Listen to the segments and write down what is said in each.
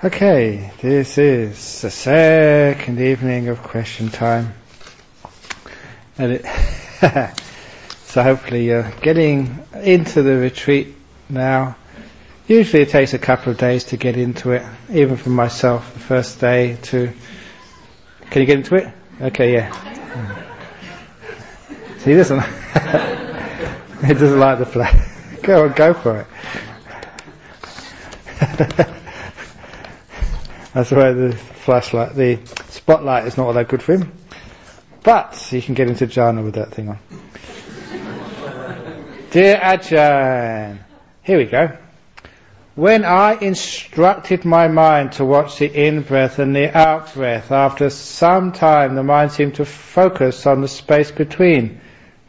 Okay, this is the second evening of question time. And so hopefully you're getting into the retreat now. Usually it takes a couple of days to get into it, even for myself, the first day to... Can you get into it? Okay, yeah. See, he doesn't... he doesn't like the flag. Go for it. That's why the flashlight, the spotlight is not all that good for him. But you can get into jhana with that thing on. Dear Ajahn, here we go. When I instructed my mind to watch the in-breath and the out-breath, after some time the mind seemed to focus on the space between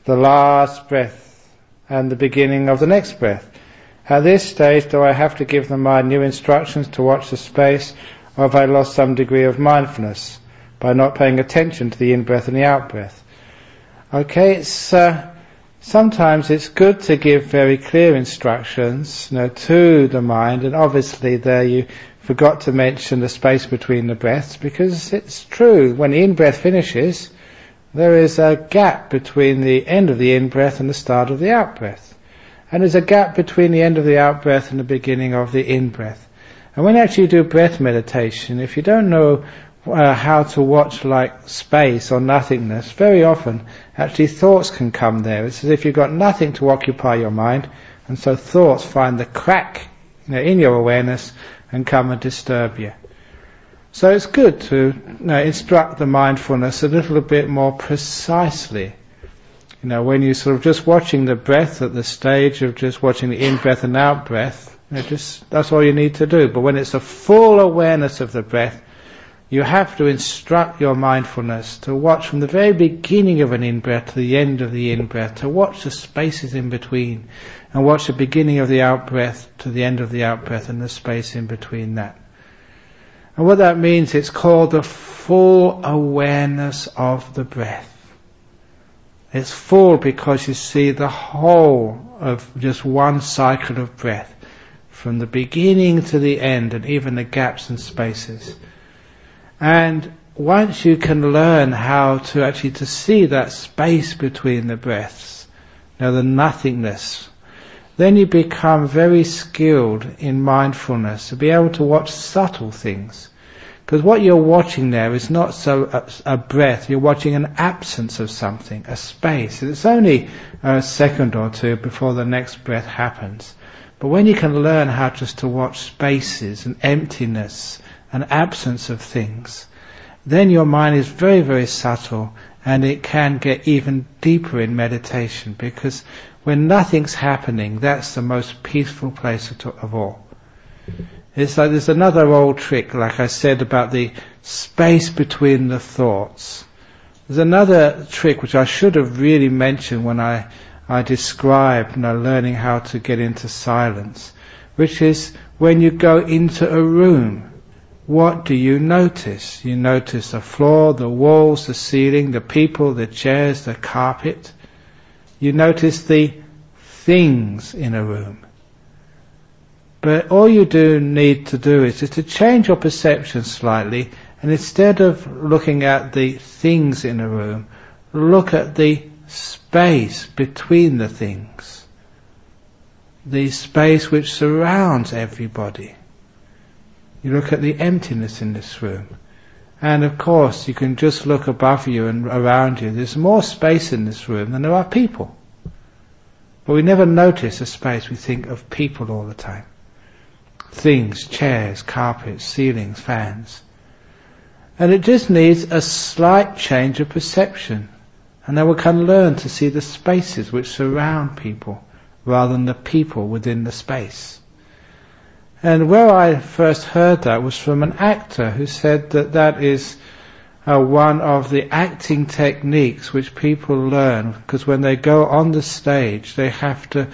the last breath and the beginning of the next breath. At this stage, do I have to give the mind new instructions to watch the space, or have I lost some degree of mindfulness by not paying attention to the in-breath and the out-breath? Okay, sometimes it's good to give very clear instructions, to the mind, and obviously there you forgot to mention the space between the breaths, because it's true, when the in-breath finishes, there is a gap between the end of the in-breath and the start of the out-breath. And there's a gap between the end of the out-breath and the beginning of the in-breath. And when you actually do breath meditation, if you don't know how to watch like space or nothingness, very often actually thoughts can come there. It's as if you've got nothing to occupy your mind, and so thoughts find the crack in your awareness and come and disturb you. So it's good to instruct the mindfulness a little bit more precisely. When you're sort of just watching the breath at the stage of just watching the in-breath and out-breath, that's all you need to do. But when it's a full awareness of the breath, you have to instruct your mindfulness to watch from the very beginning of an in-breath to the end of the in-breath, to watch the spaces in between, and watch the beginning of the out-breath to the end of the out-breath and the space in between that. And what that means, it's called the full awareness of the breath. It's full because you see the whole of just one cycle of breath, from the beginning to the end, and even the gaps and spaces. And once you can learn how to actually to see that space between the breaths, the nothingness, then you become very skilled in mindfulness to be able to watch subtle things. Because what you're watching there is not so a breath, you're watching an absence of something, a space. It's only a second or two before the next breath happens. But when you can learn how just to watch spaces and emptiness and absence of things, then your mind is very, very subtle, and it can get even deeper in meditation, because when nothing's happening, that's the most peaceful place of all. It's like there's another old trick, like I said, about the space between the thoughts. There's another trick which I should have really mentioned when I described learning how to get into silence, which is when you go into a room, what do you notice? You notice the floor, the walls, the ceiling, the people, the chairs, the carpet. You notice the things in a room. But all you need to do is just to change your perception slightly, and instead of looking at the things in a room, look at the space between the things, the space which surrounds everybody. You look at the emptiness in this room, and of course you can just look above you and around you. There's more space in this room than there are people, but we never notice the space. We think of people all the time. Things, chairs, carpets, ceilings, fans. And it just needs a slight change of perception, and then we can learn to see the spaces which surround people rather than the people within the space. And where I first heard that was from an actor who said that is one of the acting techniques which people learn, because when they go on the stage they have to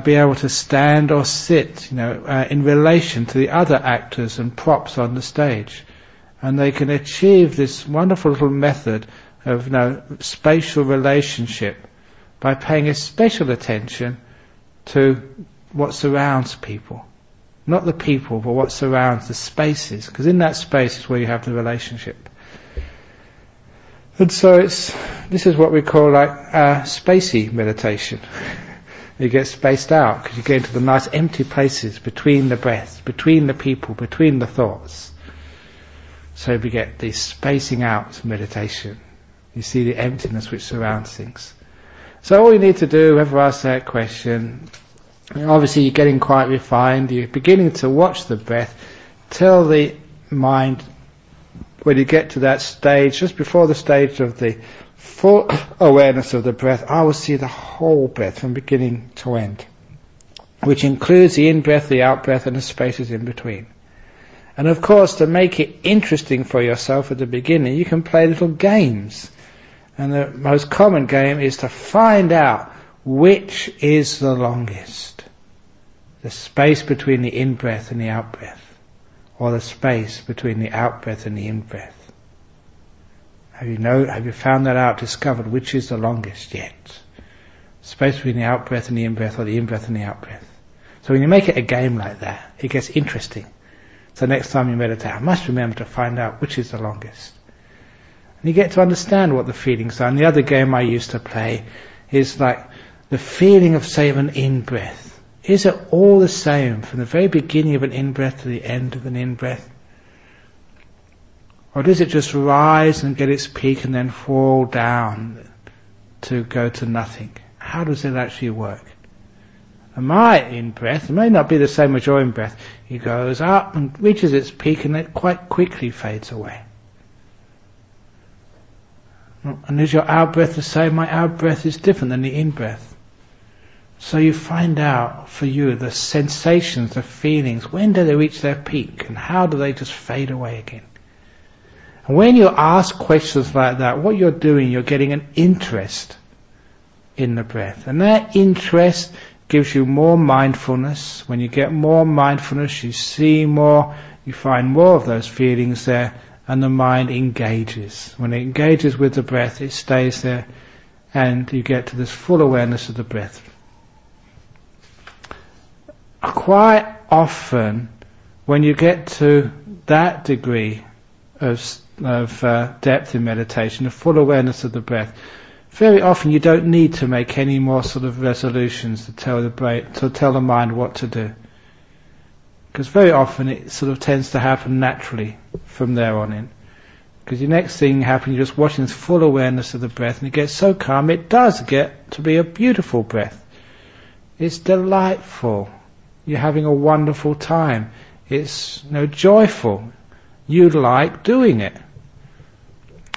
be able to stand or sit in relation to the other actors and props on the stage. And they can achieve this wonderful little method of spatial relationship by paying a special attention to what surrounds people. Not the people, but what surrounds the spaces, because in that space is where you have the relationship. And so this is what we call like spacey meditation. You get spaced out because you get into the nice empty places between the breaths, between the people, between the thoughts. So we get this spacing out meditation. You see the emptiness which surrounds things. So all you need to do, whoever asks that question, obviously you're getting quite refined, you're beginning to watch the breath, tell the mind, when you get to that stage, just before the stage of the full awareness of the breath, I will see the whole breath from beginning to end, which includes the in-breath, the out-breath, and the spaces in between. And of course, to make it interesting for yourself at the beginning, you can play little games. And the most common game is to find out which is the longest. The space between the in-breath and the out-breath, or the space between the out-breath and the in-breath. Have you found that out, discovered which is the longest yet? Space between the out-breath and the in-breath, or the in-breath and the out-breath. So when you make it a game like that, it gets interesting. So next time you meditate, I must remember to find out which is the longest. And you get to understand what the feelings are. And the other game I used to play is like the feeling of, say, of an in-breath. Is it all the same from the very beginning of an in-breath to the end of an in-breath? Or does it just rise and get its peak and then fall down to go to nothing? How does it actually work? And my in-breath, it may not be the same as your in-breath. It goes up and reaches its peak and it quite quickly fades away. And is your out-breath the same? My out-breath is different than the in-breath. So you find out for you the sensations, the feelings, when do they reach their peak and how do they just fade away again? And when you ask questions like that, what you're doing, you're getting an interest in the breath. And that interest gives you more mindfulness. When you get more mindfulness, you see more, you find more of those feelings there, and the mind engages. When it engages with the breath, it stays there, and you get to this full awareness of the breath. Quite often, when you get to that degree of depth in meditation, a full awareness of the breath, very often you don't need to make any more sort of resolutions to tell the mind what to do. Because very often it sort of tends to happen naturally from there on in. Because the next thing happens, you're just watching this full awareness of the breath, and it gets so calm, it does get to be a beautiful breath. It's delightful. You're having a wonderful time. It's joyful. You like doing it.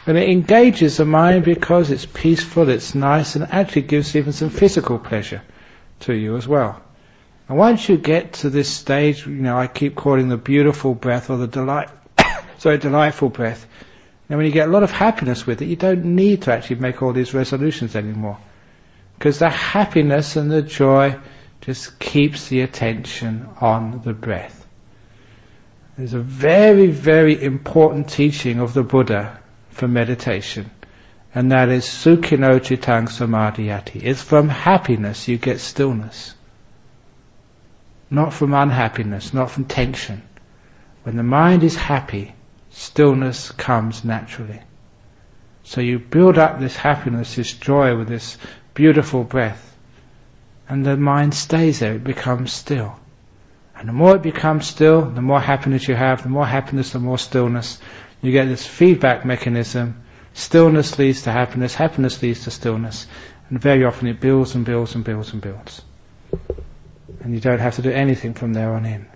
And it engages the mind because it's peaceful, it's nice, and actually gives even some physical pleasure to you as well. And once you get to this stage, I keep calling the beautiful breath or the delightful breath. When you get a lot of happiness with it, you don't need to actually make all these resolutions anymore. Because the happiness and the joy just keeps the attention on the breath. There's a very, very important teaching of the Buddha for meditation, and that is Sukhino Cittang Samadhiyati. It's from happiness you get stillness. Not from unhappiness, not from tension. When the mind is happy, stillness comes naturally. So you build up this happiness, this joy with this beautiful breath, and the mind stays there, it becomes still. And the more it becomes still, the more happiness you have, the more happiness, the more stillness. You get this feedback mechanism. Stillness leads to happiness, happiness leads to stillness, and very often it builds and builds and builds and builds. And you don't have to do anything from there on in.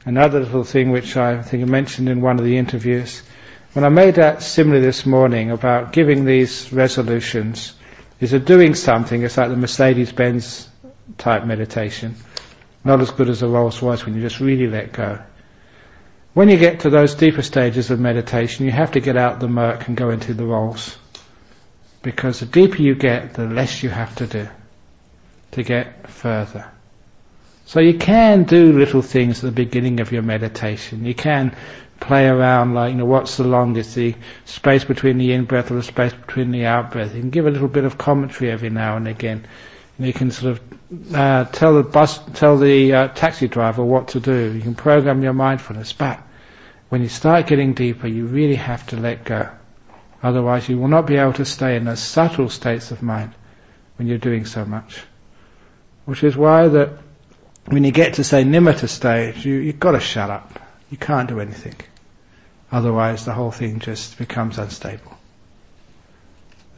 Another little thing which I think I mentioned in one of the interviews, when I made that simile this morning about giving these resolutions, is that doing something, it's like the Mercedes-Benz type meditation, not as good as the Rolls-Royce when you just really let go. When you get to those deeper stages of meditation, you have to get out the Merc and go into the Rolls. Because the deeper you get, the less you have to do to get further. So you can do little things at the beginning of your meditation. You can play around like, what's the longest, the space between the in-breath or the space between the out-breath. You can give a little bit of commentary every now and again. And you can sort of tell the taxi driver what to do. You can program your mindfulness, but when you start getting deeper, you really have to let go. Otherwise, you will not be able to stay in those subtle states of mind when you're doing so much. Which is why that when you get to, say, nimitta stage, you've got to shut up. You can't do anything. Otherwise, the whole thing just becomes unstable.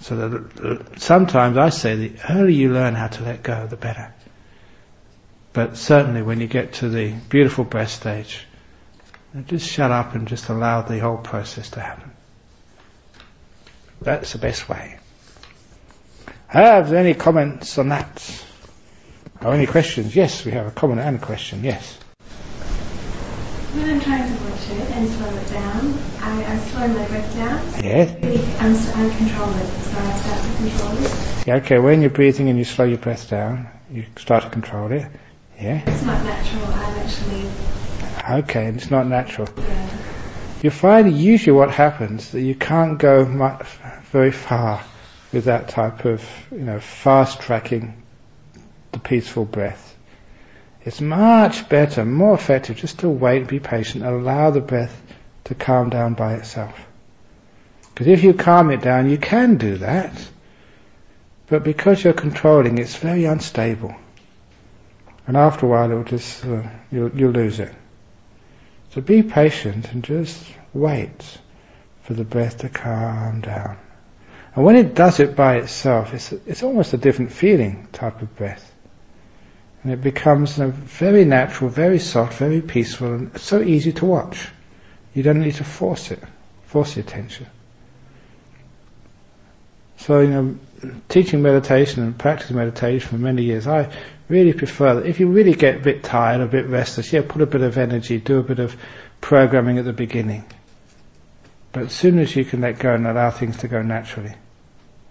So that sometimes I say the earlier you learn how to let go, the better. But certainly when you get to the beautiful breath stage, just shut up and just allow the whole process to happen. That's the best way. Have there any comments on that? Or any questions? Yes, we have a comment and a question. Yes. When I'm trying to watch it and slow it down, I slow my breath down. Yes. I control it, so I start to control it. Yeah, okay, when you're breathing and you slow your breath down, you start to control it. Yeah. It's not natural. I'm actually... Okay, and it's not natural. Yeah. You find usually what happens that you can't go very far with that type of, fast tracking the peaceful breath. It's much better, more effective, just to wait, be patient, and allow the breath to calm down by itself. Because if you calm it down, you can do that, but because you're controlling, it's very unstable, and after a while, it will just you'll lose it. So be patient and just wait for the breath to calm down. And when it does it by itself, it's almost a different feeling type of breath. And it becomes very natural, very soft, very peaceful, and so easy to watch. You don't need to force the attention. So, teaching meditation and practicing meditation for many years, I really prefer that if you really get a bit tired, a bit restless, put a bit of energy, do a bit of programming at the beginning. But as soon as you can let go and allow things to go naturally,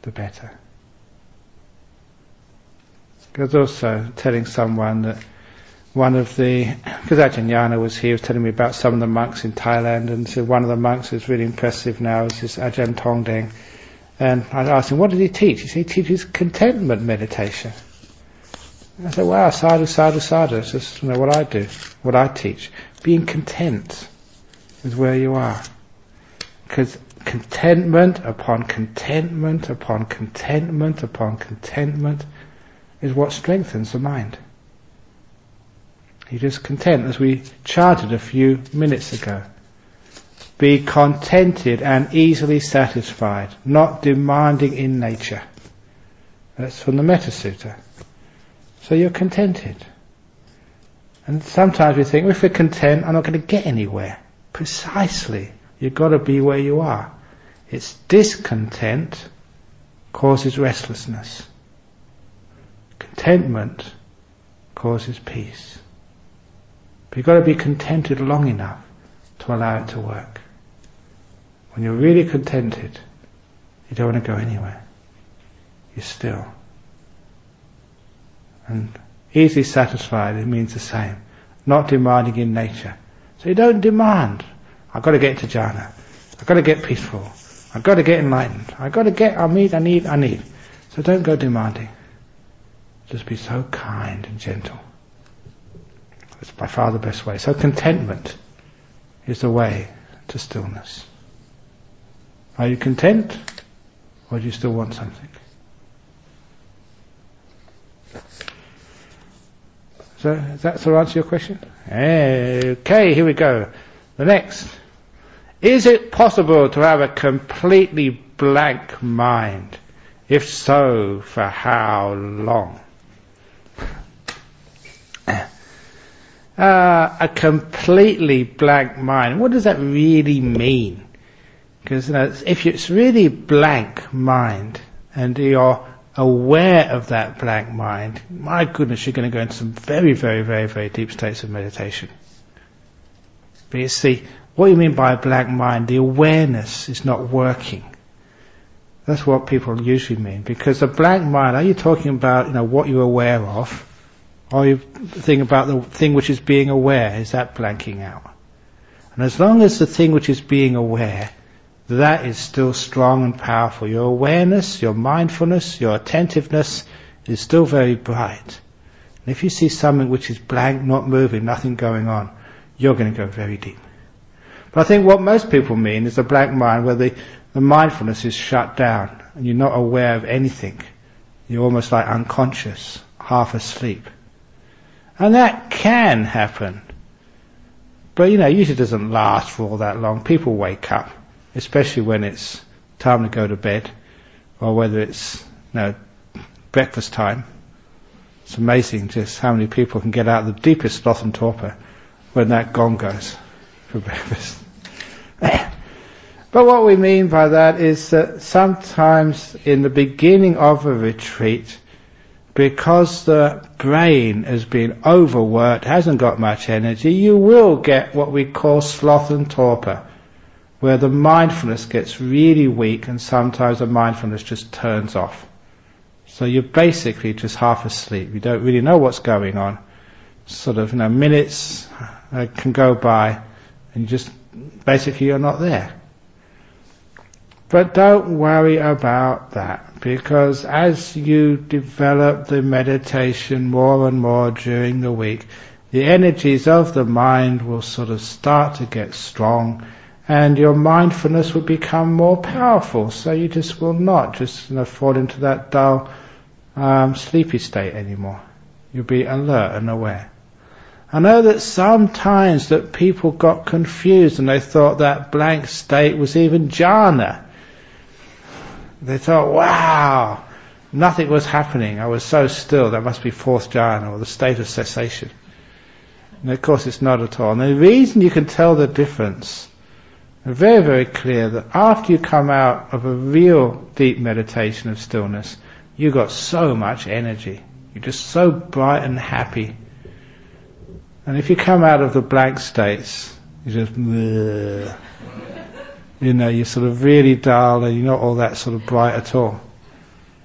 the better. Because also telling someone that because Ajahn was here, he was telling me about some of the monks in Thailand, and so one of the monks who's really impressive now is this Ajahn Tongdeng. And I asked him, what did he teach? He said he teaches contentment meditation. And I said, wow, sadhu, sadhu, sadhu. It's just what I do, what I teach. Being content with where you are. Because contentment upon contentment upon contentment upon contentment is what strengthens the mind. You're just content, as we charted a few minutes ago. Be contented and easily satisfied, not demanding in nature. That's from the Metta Sutta. So you're contented. And sometimes we think, well, if we're content, I'm not going to get anywhere. Precisely. You've got to be where you are. It's discontent causes restlessness. Contentment causes peace. But you've got to be contented long enough to allow it to work. When you're really contented, you don't want to go anywhere. You're still. And easily satisfied, it means the same. Not demanding in nature. So you don't demand. I've got to get to jhana. I've got to get peaceful. I've got to get enlightened. I've got to get, I need. So don't go demanding. Just be so kind and gentle. That's by far the best way. So contentment is the way to stillness. Are you content? Or do you still want something? So that's the answer to your question? Okay, here we go. The next. Is it possible to have a completely blank mind? If so, for how long? A completely blank mind. What does that really mean? Because if it's really blank mind and you're aware of that blank mind, my goodness, you're going to go into some very, very, very, very deep states of meditation. But you see, what you mean by a blank mind, the awareness is not working. That's what people usually mean. Because a blank mind, are you talking about what you're aware of? Or you think about the thing which is being aware, is that blanking out? And as long as the thing which is being aware, that is still strong and powerful. Your awareness, your mindfulness, your attentiveness It's still very bright. And if you see something which is blank, not moving, nothing going on, you're going to go very deep. But I think what most people mean is a blank mind where the mindfulness is shut down and you're not aware of anything. You're almost like unconscious, half asleep. And that can happen. But usually doesn't last for all that long. People wake up, especially when it's time to go to bed, or whether it's breakfast time. It's amazing just how many people can get out of the deepest sloth and torpor when that gong goes for breakfast. But what we mean by that is that sometimes in the beginning of a retreat, because the brain has been overworked, hasn't got much energy, you will get what we call sloth and torpor, where the mindfulness gets really weak and sometimes the mindfulness just turns off. So you're basically just half asleep. You don't really know what's going on. Sort of, minutes can go by and you're not there. But don't worry about that, because as you develop the meditation more and more during the week, the energies of the mind will sort of start to get strong, and your mindfulness will become more powerful, so you just will not fall into that dull, sleepy state anymore. You'll be alert and aware. I know that sometimes that people got confused and they thought that blank state was even jhana. They thought, wow, nothing was happening. I was so still, that must be fourth jhana, or the state of cessation. And of course it's not at all. And the reason you can tell the difference, very, very clear, that after you come out of a real deep meditation of stillness, you got so much energy. You're just so bright and happy. And if you come out of the blank states, you just you're sort of really dull and you're not all that sort of bright at all.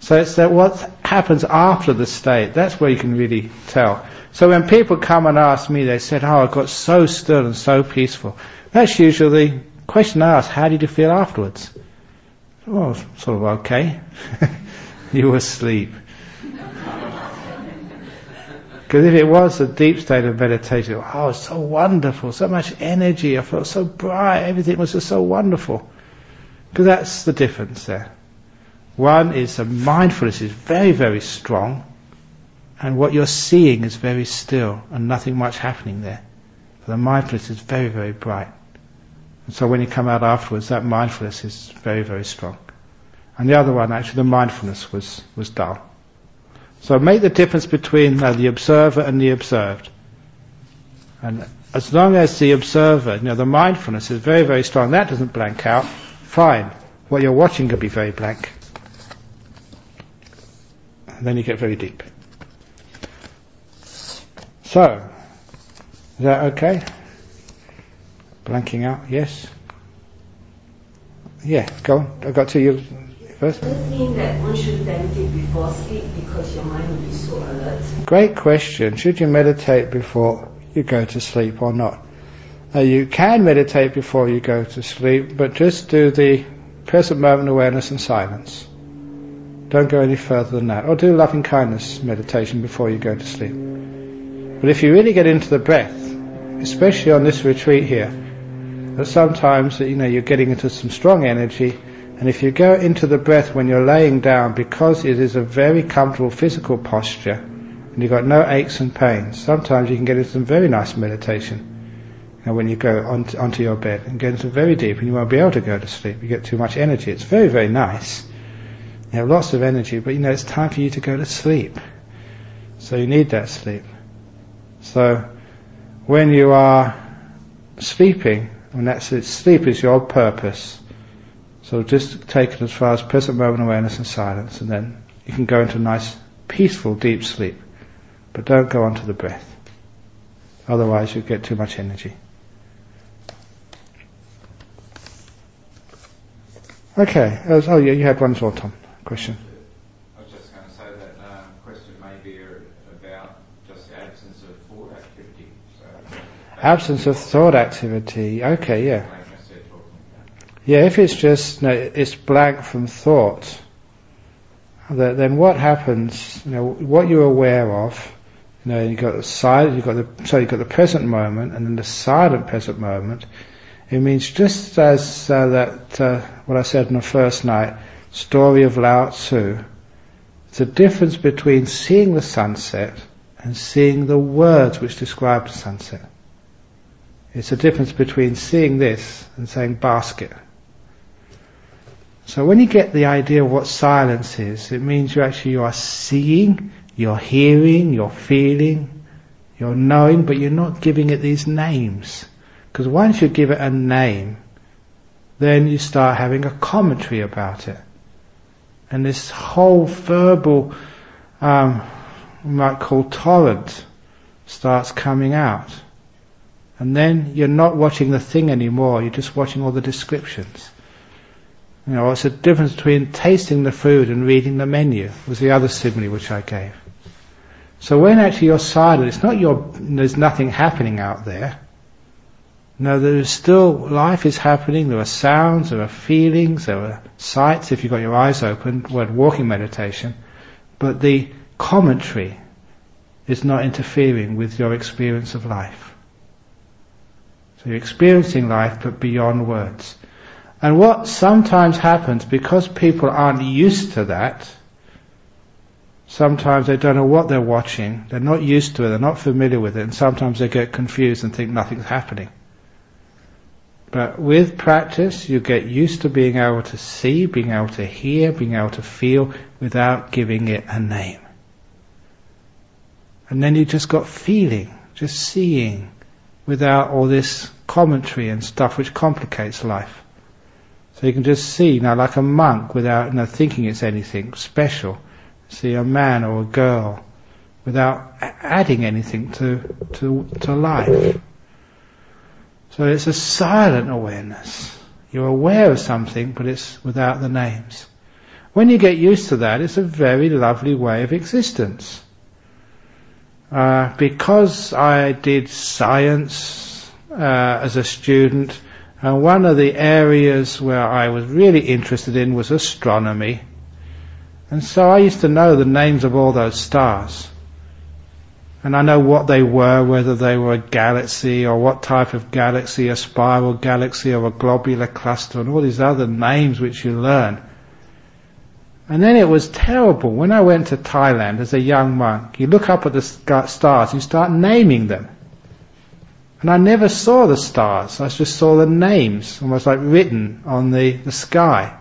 So it's that what happens after the state, that's where you can really tell. So when people come and ask me, they said, I got so still and so peaceful. That's usually the question I ask, how did you feel afterwards? Well, sort of okay. You were asleep. Because if it was a deep state of meditation, it's so wonderful, so much energy, I felt so bright, everything was just so wonderful. Because that's the difference there. One is the mindfulness is very, very strong, and what you're seeing is very still, and nothing much happening there. But the mindfulness is very, very bright. And so when you come out afterwards, that mindfulness is very, very strong. And the other one, actually, the mindfulness was dull. So make the difference between the observer and the observed. And as long as the observer, the mindfulness is very, very strong, that doesn't blank out, fine. What you're watching could be very blank. And then you get very deep. So, is that okay? Blanking out, yes? Yeah, go on. I got to you first. Does it mean that one should meditate before sleep because your mind will be so alert? Great question. Should you meditate before you go to sleep or not? You can meditate before you go to sleep, but just do the present moment awareness and silence. Don't go any further than that. Or do loving kindness meditation before you go to sleep. But if you really get into the breath, especially on this retreat here, that sometimes you're getting into some strong energy, and if you go into the breath when you're laying down, because it is a very comfortable physical posture, and you've got no aches and pains, sometimes you can get into some very nice meditation. When you go onto your bed and get into very deep, and you won't be able to go to sleep. You get too much energy. It's very, very nice. You have lots of energy, but it's time for you to go to sleep. So you need that sleep. So when you are sleeping, and that's it, sleep is your purpose. So just take it as far as present moment awareness and silence, and then you can go into nice, peaceful, deep sleep. But don't go onto the breath. Otherwise you'll get too much energy. Okay. You had one as well, Tom. Question. I was just going to say that question may be about just the absence of thought activity. Absence of thought activity. Okay, yeah. Yeah, if it's just it's blank from thought, then what happens? What you're aware of. You've got the silent, you've got the present moment, and then the silent present moment. It means just as what I said on the first night, story of Lao Tzu. It's a difference between seeing the sunset and seeing the words which describe the sunset. It's a difference between seeing this and saying basket. So when you get the idea of what silence is, it means you are seeing, you're hearing, you're feeling, you're knowing, but you're not giving it these names. Because once you give it a name, then you start having a commentary about it. And this whole verbal, we might call torrent, starts coming out. And then you're not watching the thing anymore, you're just watching all the descriptions. It's a difference between tasting the food and reading the menu, was the other simile which I gave. So when actually you're silent, it's not there's nothing happening out there. No, there is still, life is happening, there are sounds, there are feelings, there are sights if you've got your eyes open, when walking meditation, but the commentary is not interfering with your experience of life. So you're experiencing life but beyond words. And what sometimes happens, because people aren't used to that, sometimes they don't know what they're watching, they're not used to it, they're not familiar with it, and sometimes they get confused and think nothing's happening. But with practice, you get used to being able to see, being able to hear, being able to feel without giving it a name. And then you just got feeling, just seeing, without all this commentary and stuff which complicates life. So you can just see now like a monk without thinking it's anything special. See a man or a girl without adding anything to life. So it's a silent awareness. You're aware of something, but it's without the names. When you get used to that, it's a very lovely way of existence. Because I did science as a student, and one of the areas where I was really interested in was astronomy. And so I used to know the names of all those stars. And I know what they were, whether they were a galaxy or what type of galaxy, a spiral galaxy or a globular cluster, and all these other names which you learn. And then it was terrible. When I went to Thailand as a young monk, you look up at the stars, you start naming them. And I never saw the stars, I just saw the names, almost like written on the sky.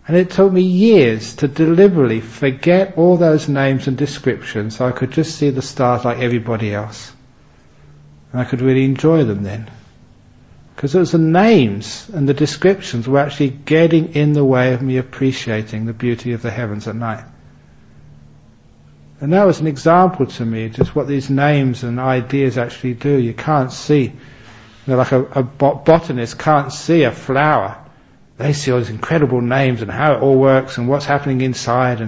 And it took me years to deliberately forget all those names and descriptions so I could just see the stars like everybody else. And I could really enjoy them then. Because it was the names and the descriptions were actually getting in the way of me appreciating the beauty of the heavens at night. And that was an example to me, just what these names and ideas actually do. You can't see, like a botanist can't see a flower. They see all these incredible names and how it all works and what's happening inside.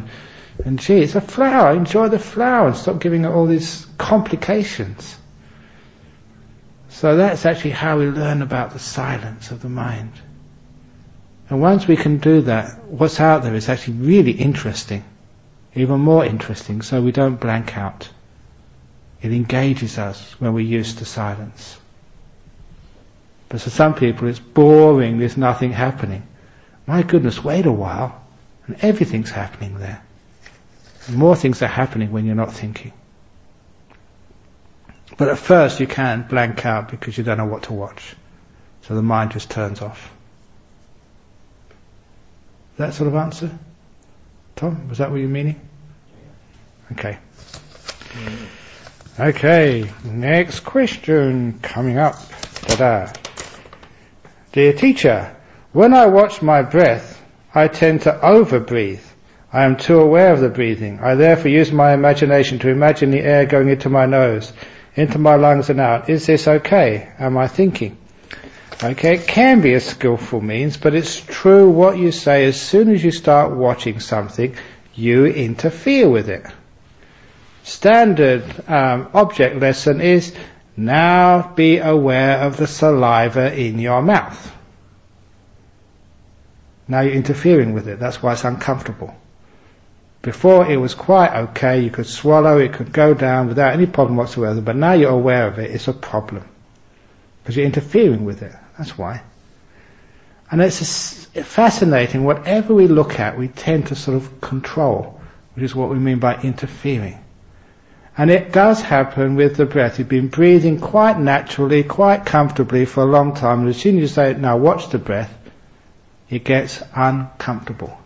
And gee, it's a flower, enjoy the flower and stop giving it all these complications. So that's actually how we learn about the silence of the mind. And once we can do that, what's out there is actually really interesting. Even more interesting, so we don't blank out. It engages us when we're used to silence. But for some people it's boring, there's nothing happening. My goodness, wait a while, and everything's happening there. And more things are happening when you're not thinking. But at first you can blank out because you don't know what to watch. So the mind just turns off. That sort of answer? Tom, was that what you're meaning? Okay. Okay, next question coming up. Ta-da. Dear teacher, when I watch my breath, I tend to over-breathe. I am too aware of the breathing. I therefore use my imagination to imagine the air going into my nose, into my lungs and out. Is this okay? Am I thinking? Okay, it can be a skillful means, but it's true what you say. As soon as you start watching something, you interfere with it. Standard object lesson is, now be aware of the saliva in your mouth. Now you're interfering with it, that's why it's uncomfortable. Before it was quite okay, you could swallow, it could go down without any problem whatsoever, but now you're aware of it, it's a problem. Because you're interfering with it, that's why. And it's fascinating, whatever we look at, we tend to sort of control, which is what we mean by interfering. And it does happen with the breath. You've been breathing quite naturally, quite comfortably for a long time, and as soon as you say, now watch the breath, it gets uncomfortable.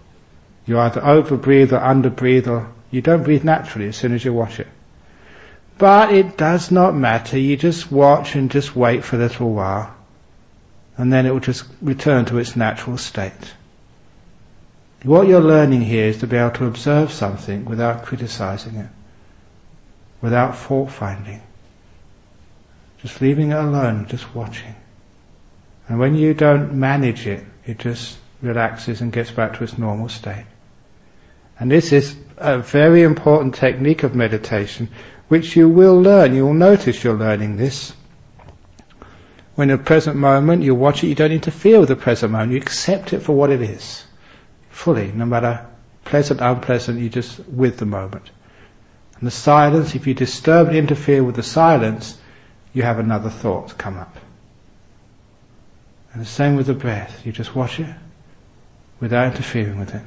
You either over-breathe or under-breathe, or you don't breathe naturally as soon as you watch it. But it does not matter, you just watch and just wait for a little while, and then it will just return to its natural state. What you're learning here is to be able to observe something without criticizing it, without fault-finding. Just leaving it alone, just watching. And when you don't manage it, it just relaxes and gets back to its normal state. And this is a very important technique of meditation, which you will learn. You will notice you're learning this. When in the present moment, you watch it, you don't interfere with the present moment. You accept it for what it is, fully, no matter pleasant, unpleasant, you're just with the moment. And the silence, if you disturb and interfere with the silence, you have another thought come up. And the same with the breath. You just watch it without interfering with it.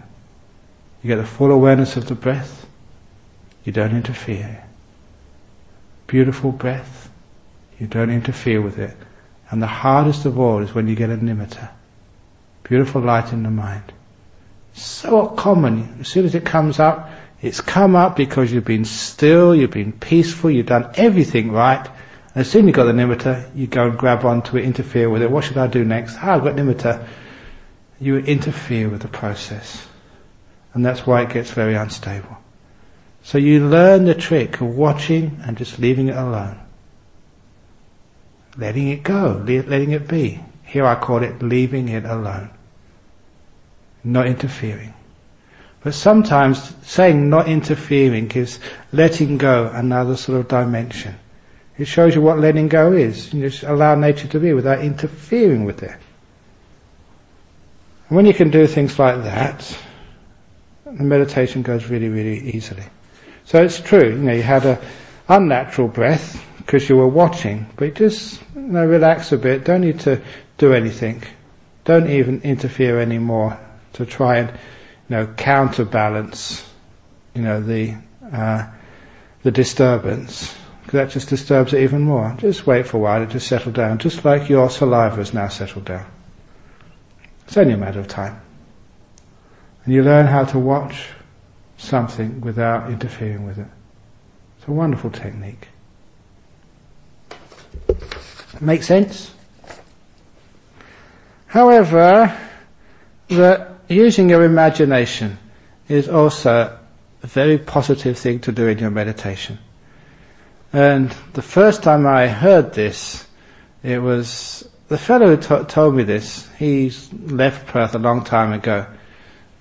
You get the full awareness of the breath. You don't interfere. Beautiful breath. You don't interfere with it. And the hardest of all is when you get a nimitta. Beautiful light in the mind. So common. As soon as it comes up, it's come up because you've been still, you've been peaceful, you've done everything right. And as soon as you've got the nimitta, you go and grab onto it, interfere with it. What should I do next? I've got nimitta. You interfere with the process. And that's why it gets very unstable. So you learn the trick of watching and just leaving it alone. Letting it go, letting it be. Here I call it leaving it alone. Not interfering. But sometimes saying not interfering gives letting go another sort of dimension. It shows you what letting go is. You just allow nature to be without interfering with it. And when you can do things like that, the meditation goes really, really easily. So it's true, you had an unnatural breath because you were watching, but just relax a bit. Don't need to do anything. Don't even interfere anymore to try and counterbalance the disturbance, because that just disturbs it even more. Just wait for a while, it just settle down, just like your saliva has now settled down. It's only a matter of time. And you learn how to watch something without interfering with it. It's a wonderful technique. Make sense? However, using your imagination is also a very positive thing to do in your meditation. And the first time I heard this, it was the fellow who told me this. He's left Perth a long time ago.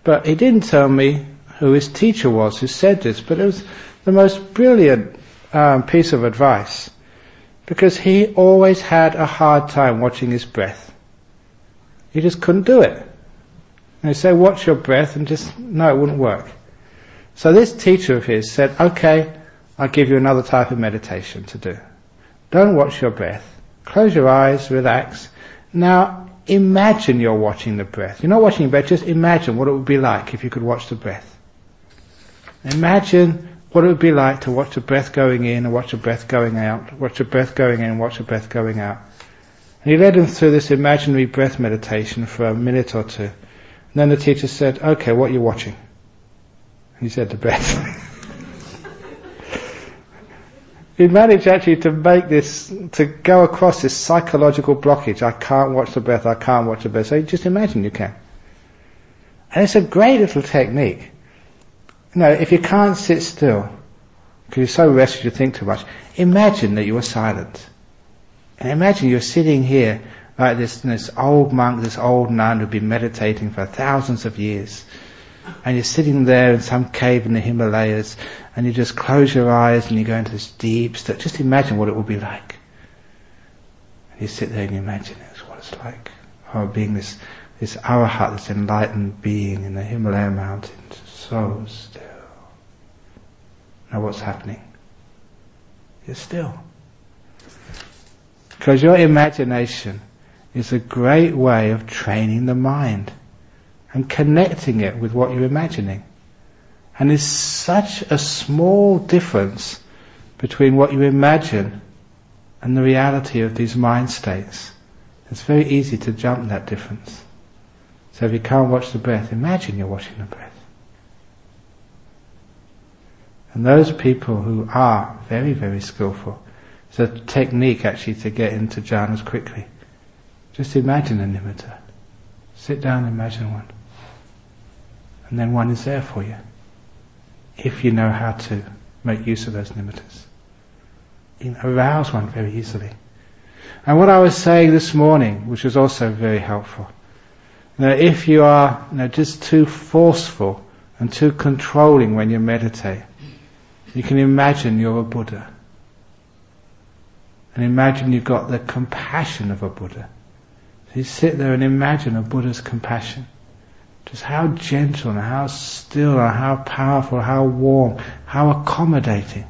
But he didn't tell me who his teacher was who said this, but it was the most brilliant piece of advice. Because he always had a hard time watching his breath. He just couldn't do it. And he'd say, watch your breath, and no, it wouldn't work. So this teacher of his said, okay, I'll give you another type of meditation to do. Don't watch your breath. Close your eyes, relax. Now, imagine you're watching the breath. You're not watching your breath, just imagine what it would be like if you could watch the breath. Imagine what it would be like to watch the breath going in and watch the breath going out, watch the breath going in and watch the breath going out. And he led him through this imaginary breath meditation for a minute or two. And then the teacher said, okay, what are you watching? And he said, the breath. He managed actually to make this, to go across this psychological blockage. I can't watch the breath, I can't watch the breath. So just imagine you can. And it's a great little technique. If you can't sit still, because you're so restless you think too much, imagine that you are silent. And imagine you're sitting here like this old monk, this old nun who'd been meditating for thousands of years. And you're sitting there in some cave in the Himalayas, and you just close your eyes and you go into this deep state. Just imagine what it would be like. And you sit there and you imagine it's what it's like. Being this arahat, this enlightened being in the Himalayan mountains. So still. know what's happening. You're still. Because your imagination is a great way of training the mind and connecting it with what you're imagining. And there's such a small difference between what you imagine and the reality of these mind states. It's very easy to jump that difference. So if you can't watch the breath, imagine you're watching the breath. And those people who are very, very skillful, it's a technique actually to get into jhanas quickly. Just imagine a nimitta. Sit down and imagine one. And then one is there for you. If you know how to make use of those nimittas. You can arouse one very easily. And what I was saying this morning, which was also very helpful, if you are just too forceful and too controlling when you meditate, you can imagine you're a Buddha. And imagine you've got the compassion of a Buddha. So you sit there and imagine a Buddha's compassion. Just how gentle and how still and how powerful, how warm, how accommodating.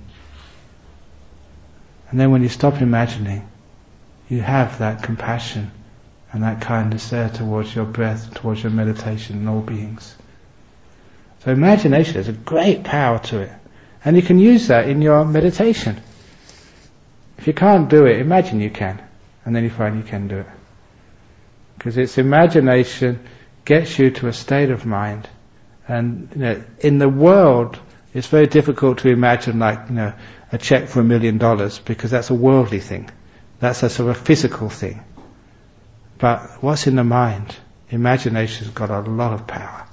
And then when you stop imagining, you have that compassion and that kindness there towards your breath, towards your meditation and all beings. So imagination has a great power to it. And you can use that in your meditation. If you can't do it, imagine you can. And then you find you can do it. Because it's imagination gets you to a state of mind. And in the world, it's very difficult to imagine a check for $1 million, because that's a worldly thing. That's a sort of physical thing. But what's in the mind? Imagination's got a lot of power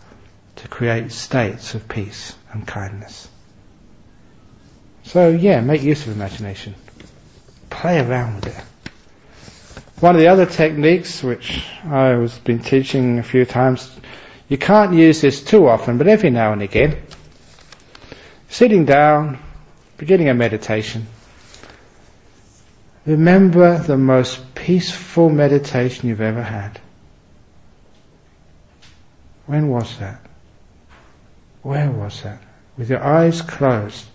to create states of peace and kindness. So make use of imagination. Play around with it. One of the other techniques, which I have been teaching a few times, you can't use this too often, but every now and again, sitting down, beginning a meditation, remember the most peaceful meditation you've ever had. When was that? Where was that? With your eyes closed,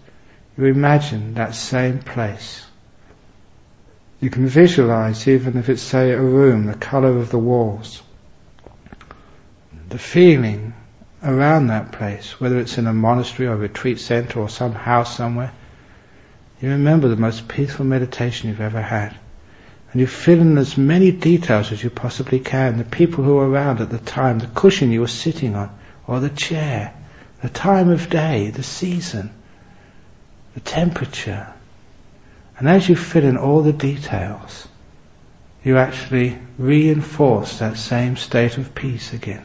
you imagine that same place. You can visualize, even if it's, say, a room, the colour of the walls, the feeling around that place, whether it's in a monastery or a retreat centre or some house somewhere. You remember the most peaceful meditation you've ever had. And you fill in as many details as you possibly can. The people who were around at the time, the cushion you were sitting on, or the chair, the time of day, the season, the temperature. And as you fill in all the details, you actually reinforce that same state of peace again.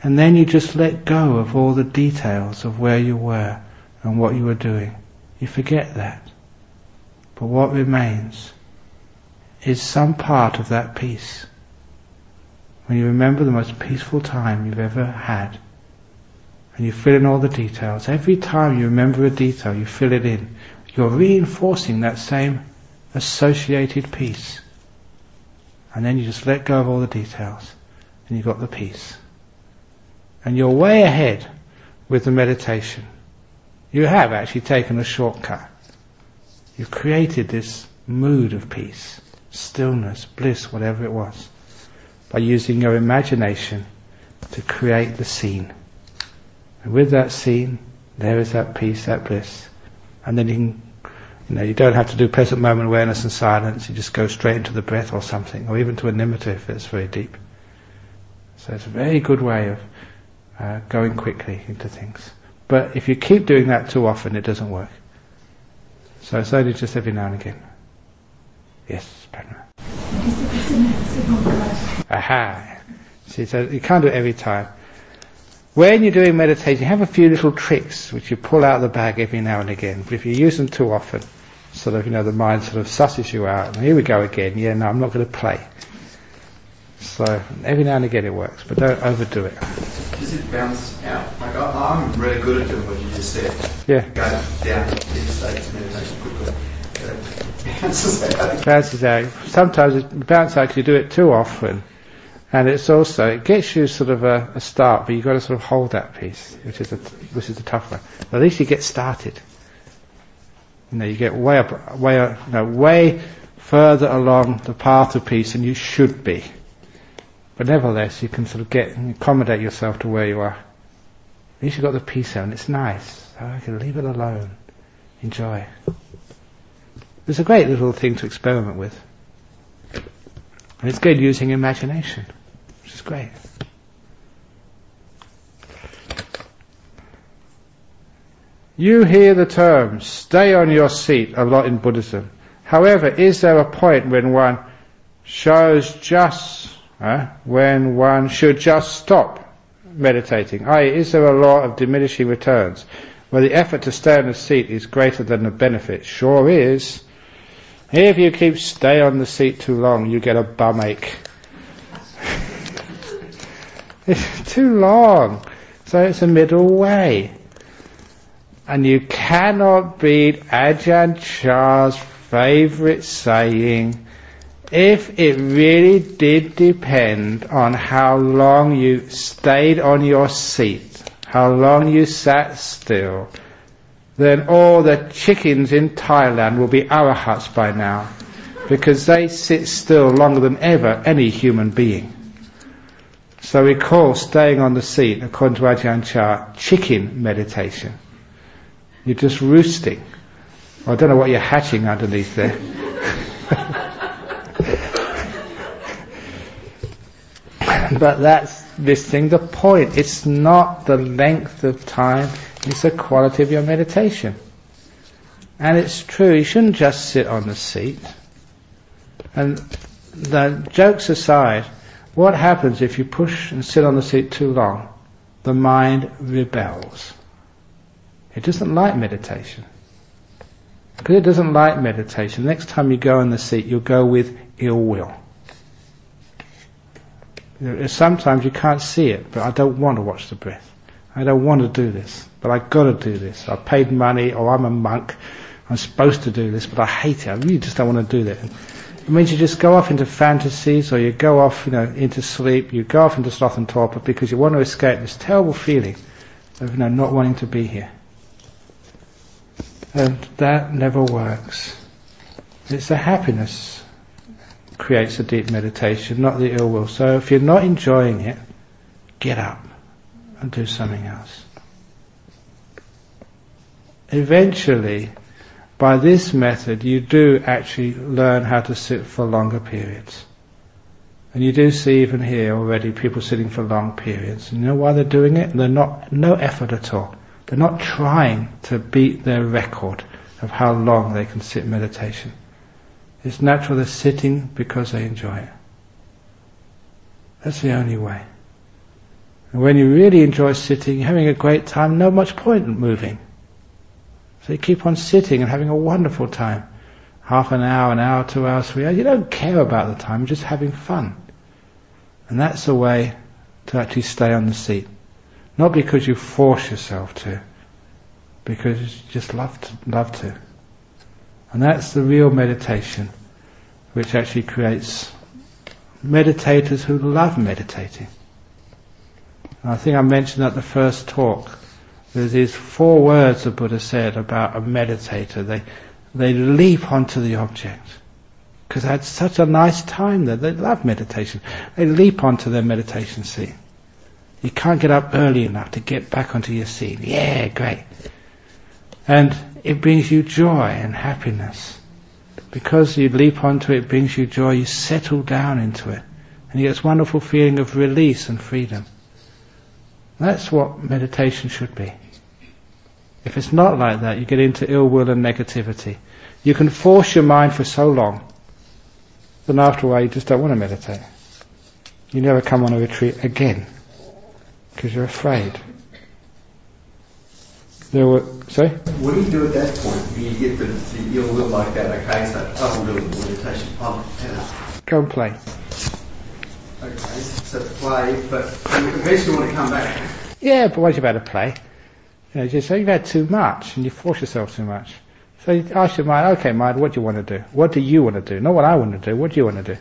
And then you just let go of all the details of where you were and what you were doing. You forget that. But what remains is some part of that peace. When you remember the most peaceful time you've ever had, and you fill in all the details, every time you remember a detail, you fill it in, you're reinforcing that same associated peace. And then you just let go of all the details, and you've got the peace. And you're way ahead with the meditation. You have actually taken a shortcut. You've created this mood of peace, stillness, bliss, whatever it was, by using your imagination to create the scene. And with that scene, there is that peace, that bliss. And then you don't have to do present moment awareness and silence. You just go straight into the breath or something, or even to a nimitta if it's very deep. So it's a very good way of going quickly into things. But if you keep doing that too often, it doesn't work. So it's only just every now and again. Yes, Padma. Aha. See, so you can't do it every time. When you're doing meditation, you have a few little tricks which you pull out of the bag every now and again. But if you use them too often, sort of, the mind sort of susses you out. And here we go again. Yeah, no, I'm not going to play. So every now and again it works, but don't overdo it. Does it bounce out? Like I'm really good at doing what you just said. Yeah. Go down deep states of meditation quickly. It bounces out. Bounces out. Sometimes it bounces out because you do it too often. And it gets you sort of a start, but you've got to sort of hold that peace, which is the tough one. But at least you get started. You get way further along the path of peace than you should be. But nevertheless, you can sort of accommodate yourself to where you are. At least you've got the peace out, and it's nice. So I can leave it alone. Enjoy. It's a great little thing to experiment with. And it's good using imagination, which is great. You hear the term, stay on your seat, a lot in Buddhism. However, is there a point when one should just stop meditating? I.e., is there a law of diminishing returns, where the effort to stay on the seat is greater than the benefit? Sure is. If you keep stay on the seat too long, you get a bum ache. It's too long. So it's a middle way. And you cannot beat Ajahn Chah's favourite saying, if it really did depend on how long you stayed on your seat, how long you sat still, then all the chickens in Thailand will be arahats by now, because they sit still longer than ever any human being. So we call staying on the seat, according to Ajahn Chah, chicken meditation. You're just roosting. I don't know what you're hatching underneath there. But that's missing the point. It's not the length of time, it's the quality of your meditation. And it's true, you shouldn't just sit on the seat. And the jokes aside, what happens if you push and sit on the seat too long? The mind rebels. It doesn't like meditation. Because it doesn't like meditation, next time you go on the seat, you'll go with ill will. Sometimes you can't see it, but I don't want to watch the breath. I don't want to do this, but I've got to do this. I paid money, or I'm a monk, I'm supposed to do this, but I hate it. I really just don't want to do that. It means you just go off into fantasies, or you go off, into sleep, you go off into sloth and torpor because you want to escape this terrible feeling of, not wanting to be here. And that never works. It's the happiness creates a deep meditation, not the ill will. So if you're not enjoying it, get up and do something else. Eventually, by this method, you do actually learn how to sit for longer periods. And you do see even here already people sitting for long periods. And you know why they're doing it? They're no effort at all. They're not trying to beat their record of how long they can sit meditation. It's natural they're sitting because they enjoy it. That's the only way. And when you really enjoy sitting, you're having a great time, no much point in moving. So you keep on sitting and having a wonderful time. Half an hour, 2 hours, 3 hours. You don't care about the time, you're just having fun. And that's the way to actually stay on the seat. Not because you force yourself to, because you just love to. And that's the real meditation, which actually creates meditators who love meditating. And I think I mentioned at the first talk, there's these 4 words the Buddha said about a meditator. They leap onto the object, because they had such a nice time there. They love meditation. They leap onto their meditation seat. You can't get up early enough to get back onto your seat. Yeah, great. And it brings you joy and happiness. Because you leap onto it, it brings you joy, you settle down into it. And you get this wonderful feeling of release and freedom. That's what meditation should be. If it's not like that, you get into ill will and negativity. You can force your mind for so long, then after a while you just don't want to meditate. You never come on a retreat again, because you're afraid. Sorry? What do you do at that point when you get the ill will like that? Okay, so I don't really want meditation. Go and play. Okay, so play, but you eventually want to come back. Yeah, but once you've had a play, just say you've had too much and you force yourself too much. So you ask your mind, okay mind, what do you want to do? What do you want to do? Not what I want to do, what do you want to do? Do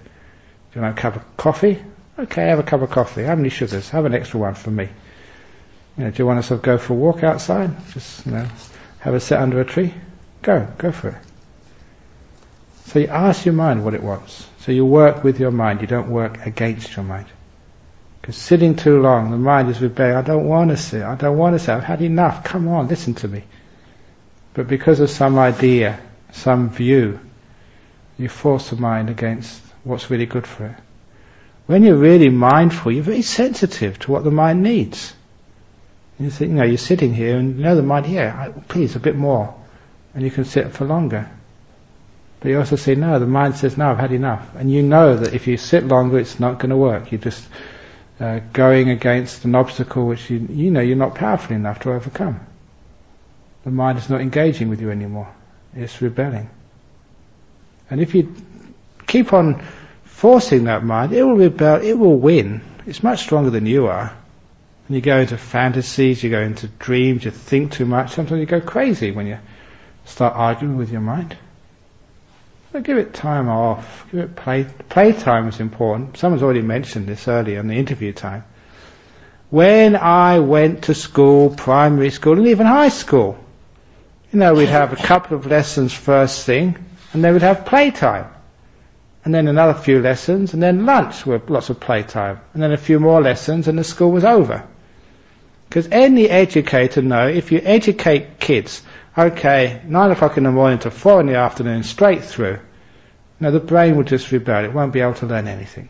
you want a cup of coffee? Okay, have a cup of coffee. How many sugars? Have an extra one for me. Do you want us to go for a walk outside? Just, have a sit under a tree? Go for it. So you ask your mind what it wants. So you work with your mind, you don't work against your mind. Because sitting too long, the mind is rebelling. I don't want to sit, I've had enough, come on, listen to me. But because of some idea, some view, you force the mind against what's really good for it. When you're really mindful, you're very sensitive to what the mind needs. You think, you're sitting here and the mind, please, a bit more. And you can sit for longer. But you also say, no, the mind says, no, I've had enough. And you know that if you sit longer, it's not going to work. You're just going against an obstacle which you know you're not powerful enough to overcome. The mind is not engaging with you anymore. It's rebelling. And if you keep on forcing that mind, it will rebel, it will win. It's much stronger than you are. And you go into fantasies, you go into dreams, you think too much. Sometimes you go crazy when you start arguing with your mind. But give it time off. Give it play. Playtime is important. Someone's already mentioned this earlier in the interview time. When I went to school, primary school, and even high school, we'd have a couple of lessons first thing, and then we'd have playtime. And then another few lessons, and then lunch with lots of playtime. And then a few more lessons, and the school was over. Because any educator knows, if you educate kids, 9 o'clock in the morning to 4 in the afternoon, straight through, the brain will just rebel. It won't be able to learn anything.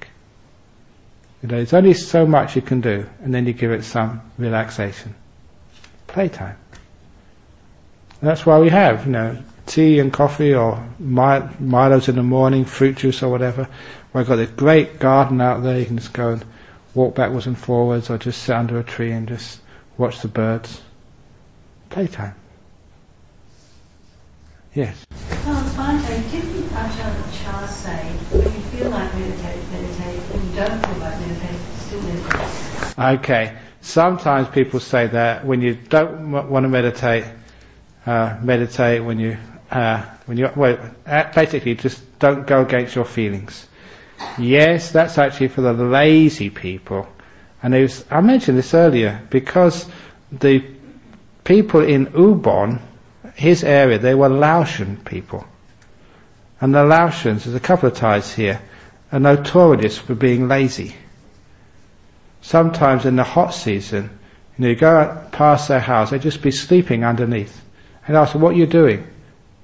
There's only so much you can do, and then you give it some relaxation. Playtime. And that's why we have, tea and coffee or Milos in the morning, fruit juice or whatever. We've got this great garden out there. You can just go and walk backwards and forwards, or just sit under a tree and just watch the birds. Playtime. Yes. Bhante, didn't Ajahn Brahm say, when you feel like meditate, when you don't feel like meditate, still meditate? Okay. Sometimes people say that when you don't want to meditate, meditate when you basically just don't go against your feelings. Yes, that's actually for the lazy people. And I mentioned this earlier, because the people in Ubon, his area, they were Laotian people. And the Laotians, there's a couple of ties here, are notorious for being lazy. Sometimes in the hot season, you go out past their house, they'd just be sleeping underneath. And ask them, what are you doing?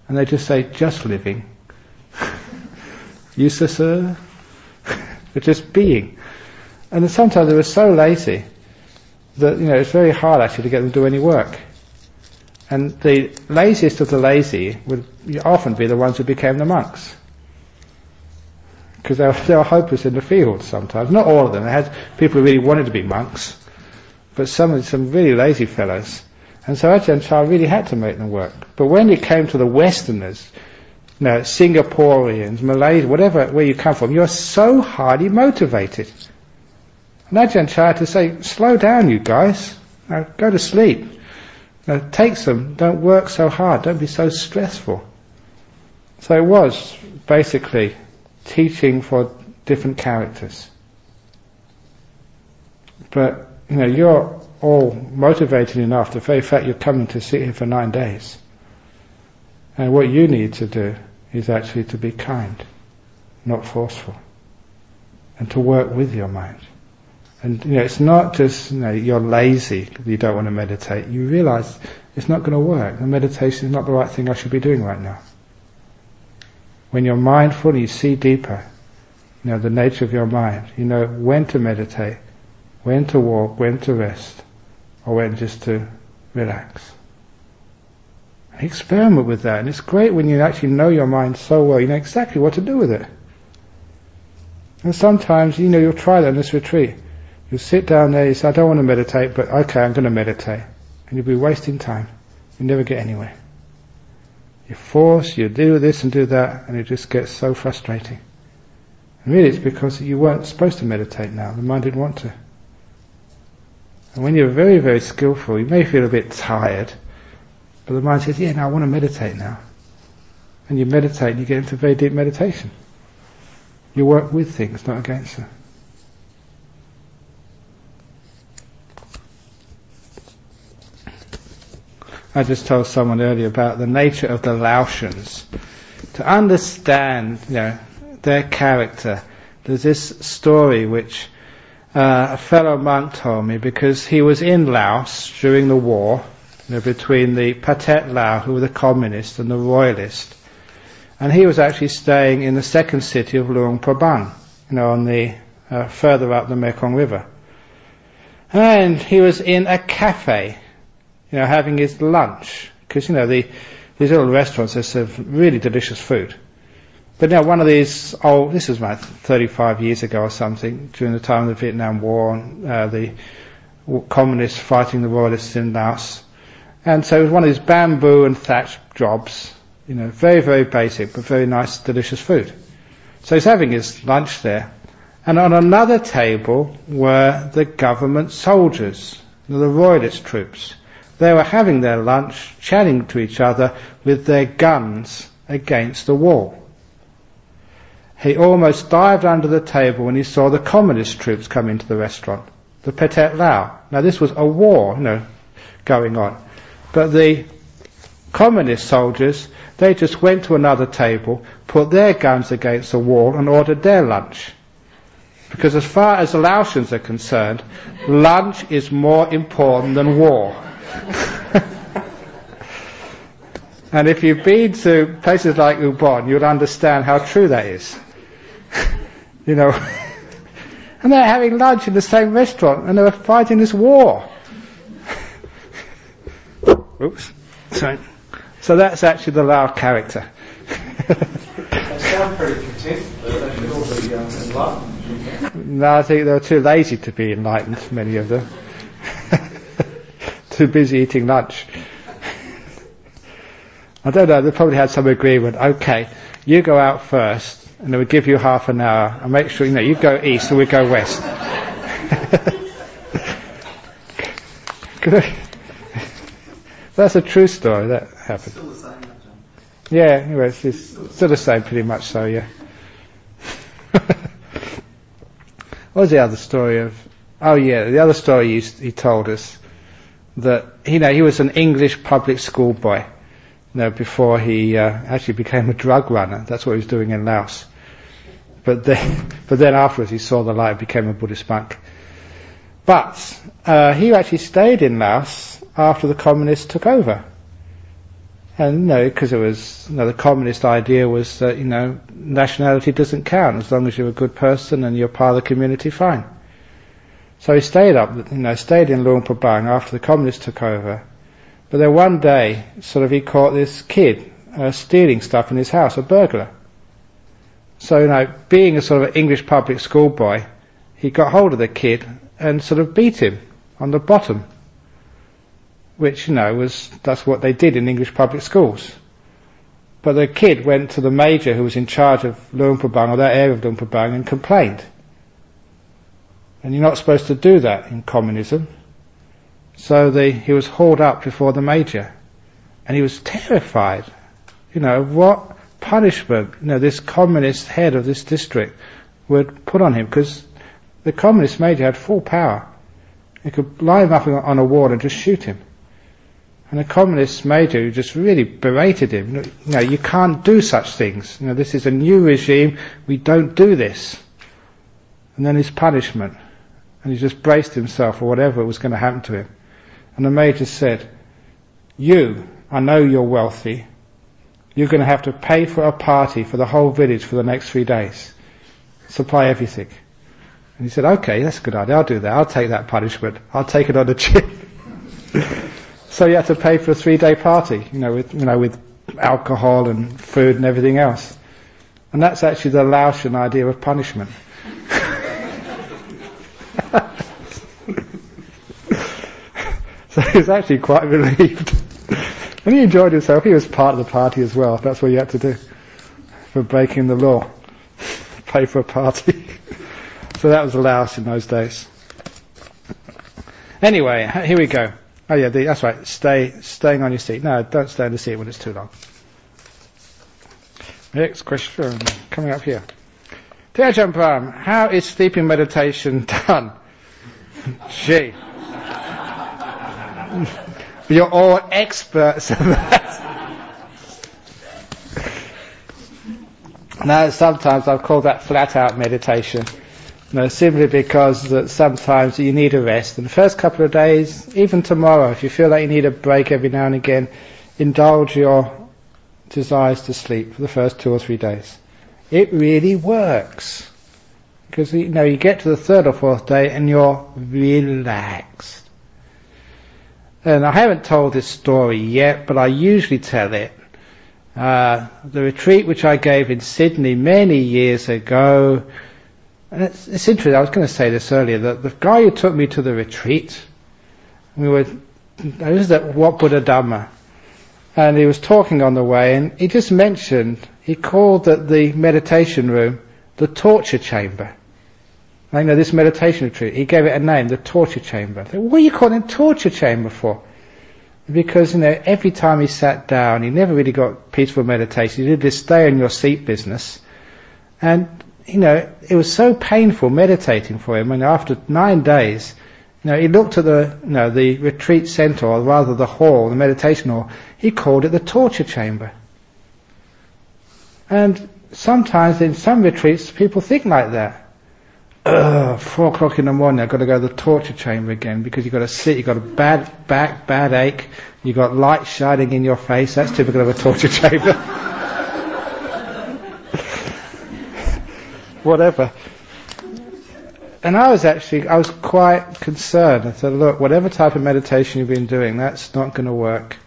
And they just say, just living. Useless, sir? They're just being. And sometimes they were so lazy that, it's very hard actually to get them to do any work. And the laziest of the lazy would often be the ones who became the monks. Because they were hopeless in the field sometimes. Not all of them. They had people who really wanted to be monks. But some really lazy fellows. And so Ajahn Chah really had to make them work. But when it came to the Westerners, Singaporeans, Malays, where you come from, you're so highly motivated. And Ajahn Chah had to say, slow down you guys. Now, go to sleep. Take some, don't work so hard, don't be so stressful. So it was basically teaching for different characters. But, you're all motivated enough, the very fact you're coming to sit here for 9 days. And what you need to do is actually to be kind, not forceful. And to work with your mind. And it's not just you're lazy, you don't want to meditate. You realise it's not going to work. The meditation is not the right thing I should be doing right now. When you're mindful and you see deeper, the nature of your mind, you know when to meditate, when to walk, when to rest, or when just to relax. And experiment with that, and it's great when you actually know your mind so well, you know exactly what to do with it. And sometimes, you'll try that in this retreat. You'll sit down there, you say, I don't want to meditate, but okay, I'm going to meditate. And you'll be wasting time. You'll never get anywhere. You force, you do this and do that, and it just gets so frustrating. And really it's because you weren't supposed to meditate now. The mind didn't want to. And when you're very, very skillful, you may feel a bit tired, but the mind says, I want to meditate now. And you meditate and you get into very deep meditation. You work with things, not against them. I just told someone earlier about the nature of the Laotians. To understand, their character, there's this story which a fellow monk told me, because he was in Laos during the war, between the Pathet Lao, who were the communists, and the royalists. And he was actually staying in the second city of Luang Prabang, on the further up the Mekong River. And he was in a cafe, having his lunch, because these little restaurants, they serve really delicious food. But now one of these this was about 35 years ago or something, during the time of the Vietnam War, the communists fighting the royalists in Laos. And so it was one of these bamboo and thatch jobs, very, very basic, but very nice, delicious food. So he's having his lunch there. And on another table were the government soldiers, the royalist troops. They were having their lunch, chatting to each other with their guns against the wall. He almost dived under the table when he saw the communist troops come into the restaurant, the Pathet Lao. Now this was a war, going on. But the communist soldiers, they just went to another table, put their guns against the wall and ordered their lunch. Because as far as the Laotians are concerned, lunch is more important than war. And if you've been to places like Ubon, you'll understand how true that is. And they're having lunch in the same restaurant, and they were fighting this war. Oops. Sorry. So that's actually the Lao character. They sound pretty content, but they should all be enlightened. No, I think they were too lazy to be enlightened, many of them. Too busy eating lunch. I don't know, they probably had some agreement. Okay, you go out first, and they would give you half an hour, and make sure, you go east and we go west. That's a true story, that happened. Still the same, John. Yeah, anyway, it's still the same, pretty much so, yeah. What was the other story of... Oh yeah, the other story he told us, that, he was an English public school boy, before he actually became a drug runner. That's what he was doing in Laos. But then afterwards he saw the light and became a Buddhist monk. But he actually stayed in Laos after the communists took over. And because it was, the communist idea was that, nationality doesn't count. As long as you're a good person and you're part of the community, fine. So he stayed stayed in Luang Prabang after the communists took over. But then one day, he caught this kid stealing stuff in his house, a burglar. So, being a sort of English public school boy, he got hold of the kid and beat him on the bottom. Which, that's what they did in English public schools. But the kid went to the major who was in charge of Luang Prabang, or that area of Luang Prabang, and complained. And you're not supposed to do that in communism. So he was hauled up before the major. And he was terrified. What punishment, this communist head of this district would put on him. Because the communist major had full power. He could line him up on a wall and just shoot him. And the communist major just really berated him. You can't do such things. This is a new regime. We don't do this. And then his punishment. And he just braced himself for whatever was going to happen to him. And the major said, I know you're wealthy. You're going to have to pay for a party for the whole village for the next 3 days. Supply everything. And he said, okay, that's a good idea. I'll do that. I'll take that punishment. I'll take it on the chin. So you had to pay for a 3-day party, with alcohol and food and everything else. And that's actually the Laotian idea of punishment. So he was actually quite relieved. And he enjoyed himself. He was part of the party as well. That's what you had to do for breaking the law. Pay for a party. So that was the Laos in those days. Anyway, here we go. Oh yeah, that's right. Staying on your seat. No, don't stay on the seat when it's too long. Next question, coming up here. Dear Ajahn Brahm, how is sleeping meditation done? Gee. You're all experts at that. No, sometimes I've called that flat-out meditation. No, simply because that sometimes you need a rest. And the first couple of days, even tomorrow, if you feel like you need a break every now and again, indulge your desires to sleep for the first 2 or 3 days. It really works. Because you get to the 3rd or 4th day and you're relaxed. And I haven't told this story yet, but I usually tell it. The retreat which I gave in Sydney many years ago, and it's interesting, I was going to say this earlier, that the guy who took me to the retreat, I was at Wat Buddha Dhamma, and he was talking on the way, and he just mentioned, he called the meditation room the torture chamber. This meditation retreat, he gave it a name, the torture chamber. I said, what are you calling it torture chamber for? Because, every time he sat down, he never really got peaceful meditation. He did this stay on your seat business. And, it was so painful meditating for him. And after 9 days, he looked at the retreat center, or rather the hall, the meditation hall, he called it the torture chamber. And sometimes in some retreats, people think like that. 4 o'clock in the morning, I've got to go to the torture chamber again, because you've got to sit, you've got a bad back, bad ache, you've got light shining in your face. That's typical of a torture chamber. Whatever. And I was quite concerned. I said, look, whatever type of meditation you've been doing, that's not going to work.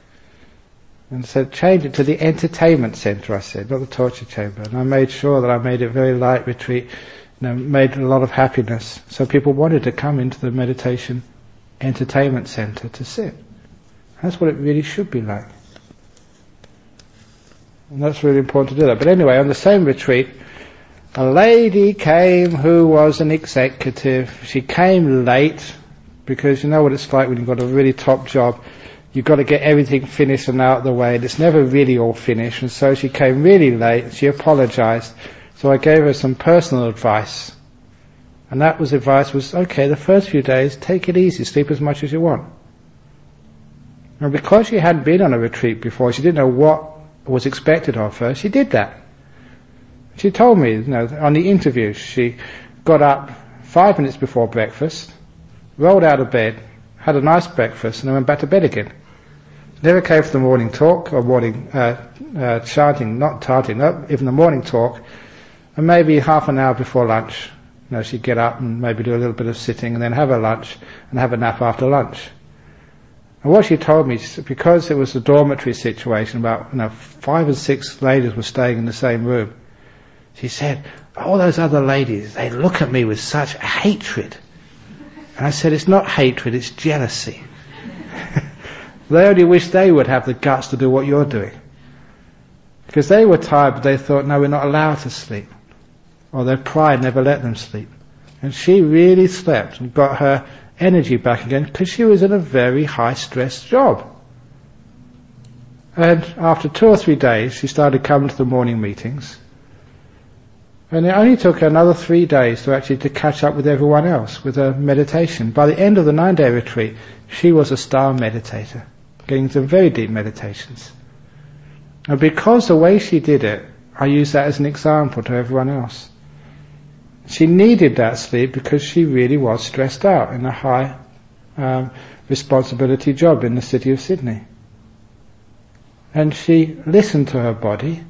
And said, change it to the entertainment center, I said, not the torture chamber. And I made sure that I made it a very light retreat, made a lot of happiness. So people wanted to come into the meditation entertainment center to sit. That's what it really should be like. And that's really important to do that. But anyway, on the same retreat, a lady came who was an executive. She came late, because you know what it's like when you've got a really top job. You've got to get everything finished and out of the way, and it's never really all finished. And so she came really late. She apologized. So I gave her some personal advice. And that advice was, okay, the first few days, take it easy, sleep as much as you want. And because she hadn't been on a retreat before, she didn't know what was expected of her, she did that. She told me, on the interview, she got up 5 minutes before breakfast, rolled out of bed, had a nice breakfast, and then went back to bed again. Never came for the morning talk, or morning chanting, even the morning talk, and maybe half an hour before lunch, she'd get up and maybe do a little bit of sitting, and then have her lunch, and have a nap after lunch. And what she told me, because it was a dormitory situation, about 5 or 6 ladies were staying in the same room, she said, all those other ladies, they look at me with such hatred. And I said, it's not hatred, it's jealousy. They only wish they would have the guts to do what you're doing. Because they were tired, but they thought, no, we're not allowed to sleep. Or their pride never let them sleep. And she really slept and got her energy back again, because she was in a very high-stress job. And after 2 or 3 days, she started coming to the morning meetings. And it only took her another 3 days to catch up with everyone else with her meditation. By the end of the 9-day retreat, she was a star meditator, getting some very deep meditations. And because the way she did it, I use that as an example to everyone else. She needed that sleep because she really was stressed out in a high responsibility job in the city of Sydney. And she listened to her body.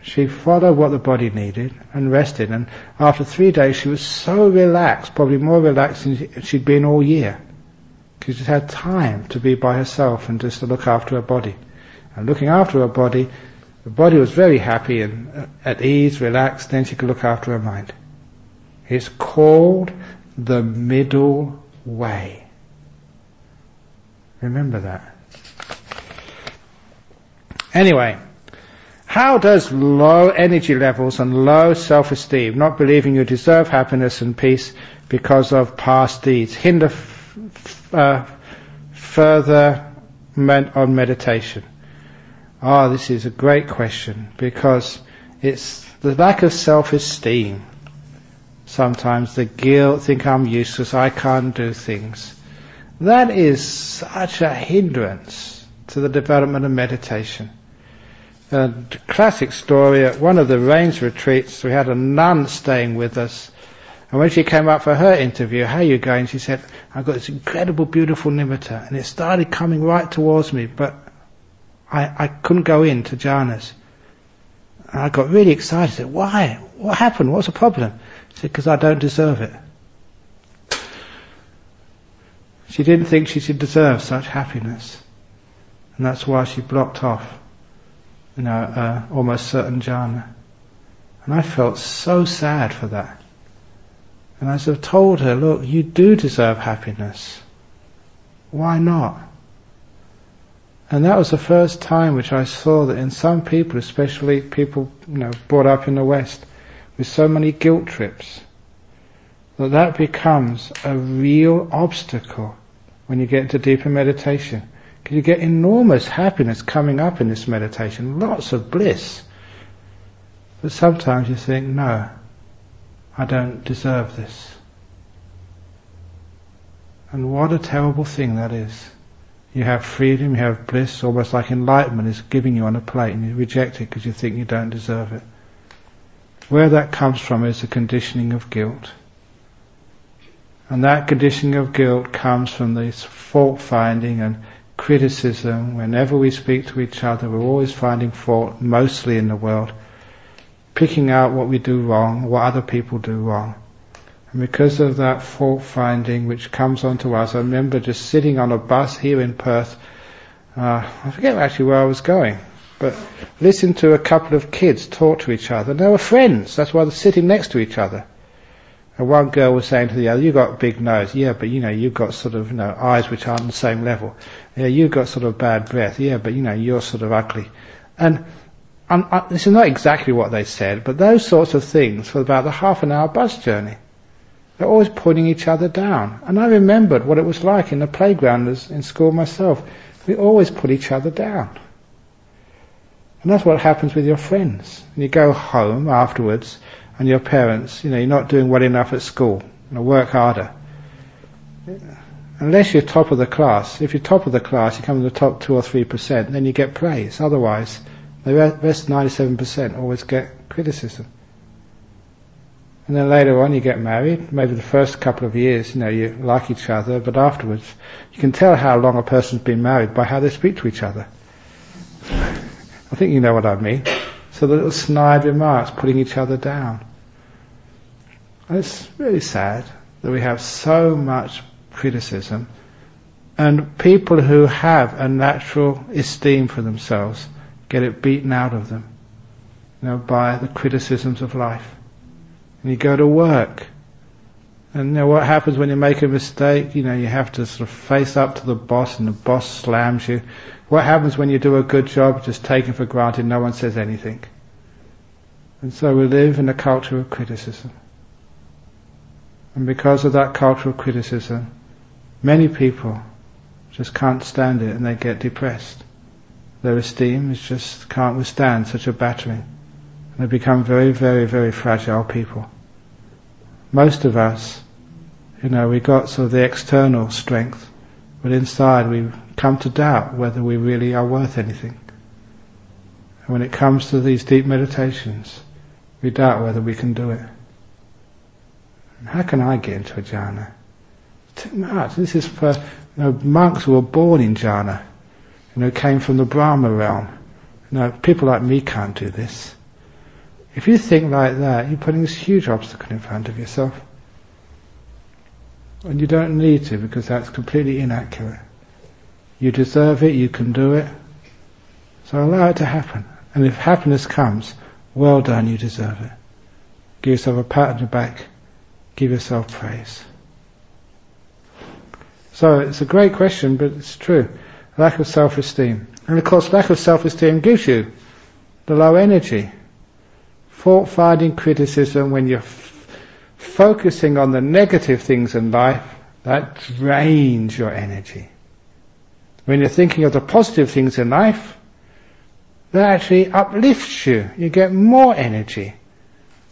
She followed what the body needed and rested. And after 3 days, she was so relaxed, probably more relaxed than she'd been all year. Because she had time to be by herself and just to look after her body. And looking after her body, the body was very happy and at ease, relaxed. Then she could look after her mind. It's called the middle way. Remember that. Anyway, how does low energy levels and low self-esteem, not believing you deserve happiness and peace because of past deeds, hinder further on meditation? This is a great question, because it's the lack of self-esteem. Sometimes the guilt, think I'm useless, I can't do things. That is such a hindrance to the development of meditation. A classic story, at one of the rains retreats, we had a nun staying with us, and when she came up for her interview, how are you going? She said, I've got this incredible, beautiful nimitta, and it started coming right towards me, but I couldn't go into jhanas. And I got really excited. I said, why? What happened? What's the problem? She said, because I don't deserve it. She didn't think she should deserve such happiness. And that's why she blocked off, almost certain jhana. And I felt so sad for that. And I sort of told her, look, you do deserve happiness. Why not? And that was the first time which I saw that in some people, especially people, brought up in the West, with so many guilt trips, that becomes a real obstacle when you get into deeper meditation. Because you get enormous happiness coming up in this meditation, lots of bliss. But sometimes you think, no, I don't deserve this. And what a terrible thing that is. You have freedom, you have bliss, almost like enlightenment is giving you on a plate, and you reject it because you think you don't deserve it. Where that comes from is the conditioning of guilt. And that conditioning of guilt comes from this fault finding and criticism. Whenever we speak to each other, we're always finding fault, mostly in the world, picking out what we do wrong, what other people do wrong. And because of that fault finding which comes onto us, I remember just sitting on a bus here in Perth, I forget actually where I was going, but listening to a couple of kids talk to each other. They were friends, that's why they're sitting next to each other. And one girl was saying to the other, you've got a big nose. Yeah, but you've got sort of, eyes which aren't on the same level. Yeah, you've got sort of bad breath. Yeah, but you're sort of ugly. And this is not exactly what they said, but those sorts of things for about the half an hour bus journey. They're always putting each other down. And I remembered what it was like in the playground in school myself. We always put each other down. And that's what happens with your friends. And you go home afterwards, and your parents, you're not doing well enough at school, work harder. Unless you're top of the class. If you're top of the class, you come in the top 2 or 3%, then you get praise. Otherwise, the rest 97% always get criticism. And then later on you get married. Maybe the first couple of years, you like each other, but afterwards you can tell how long a person's been married by how they speak to each other. I think you know what I mean. So the little snide remarks, putting each other down. And it's really sad that we have so much criticism, and people who have a natural esteem for themselves get it beaten out of them, by the criticisms of life. And you go to work, and what happens when you make a mistake? You have to sort of face up to the boss, and the boss slams you. What happens when you do a good job? Just taken for granted, no one says anything. And so we live in a culture of criticism. And because of that culture of criticism, many people just can't stand it, and they get depressed. Their esteem just can't withstand such a battering. And they become very, very, very fragile people. Most of us, we got sort of the external strength, but inside we come to doubt whether we really are worth anything. And when it comes to these deep meditations, we doubt whether we can do it. And how can I get into a jhana? It's too much. This is for monks who were born in jhana, came from the Brahma realm. People like me can't do this. If you think like that, you're putting this huge obstacle in front of yourself. And you don't need to, because that's completely inaccurate. You deserve it, you can do it. So allow it to happen. And if happiness comes, well done, you deserve it. Give yourself a pat on the back. Give yourself praise. So it's a great question, but it's true. Lack of self-esteem. And of course, lack of self-esteem gives you the low energy. Fault-finding criticism, when you're focusing on the negative things in life, that drains your energy. When you're thinking of the positive things in life, that actually uplifts you. You get more energy.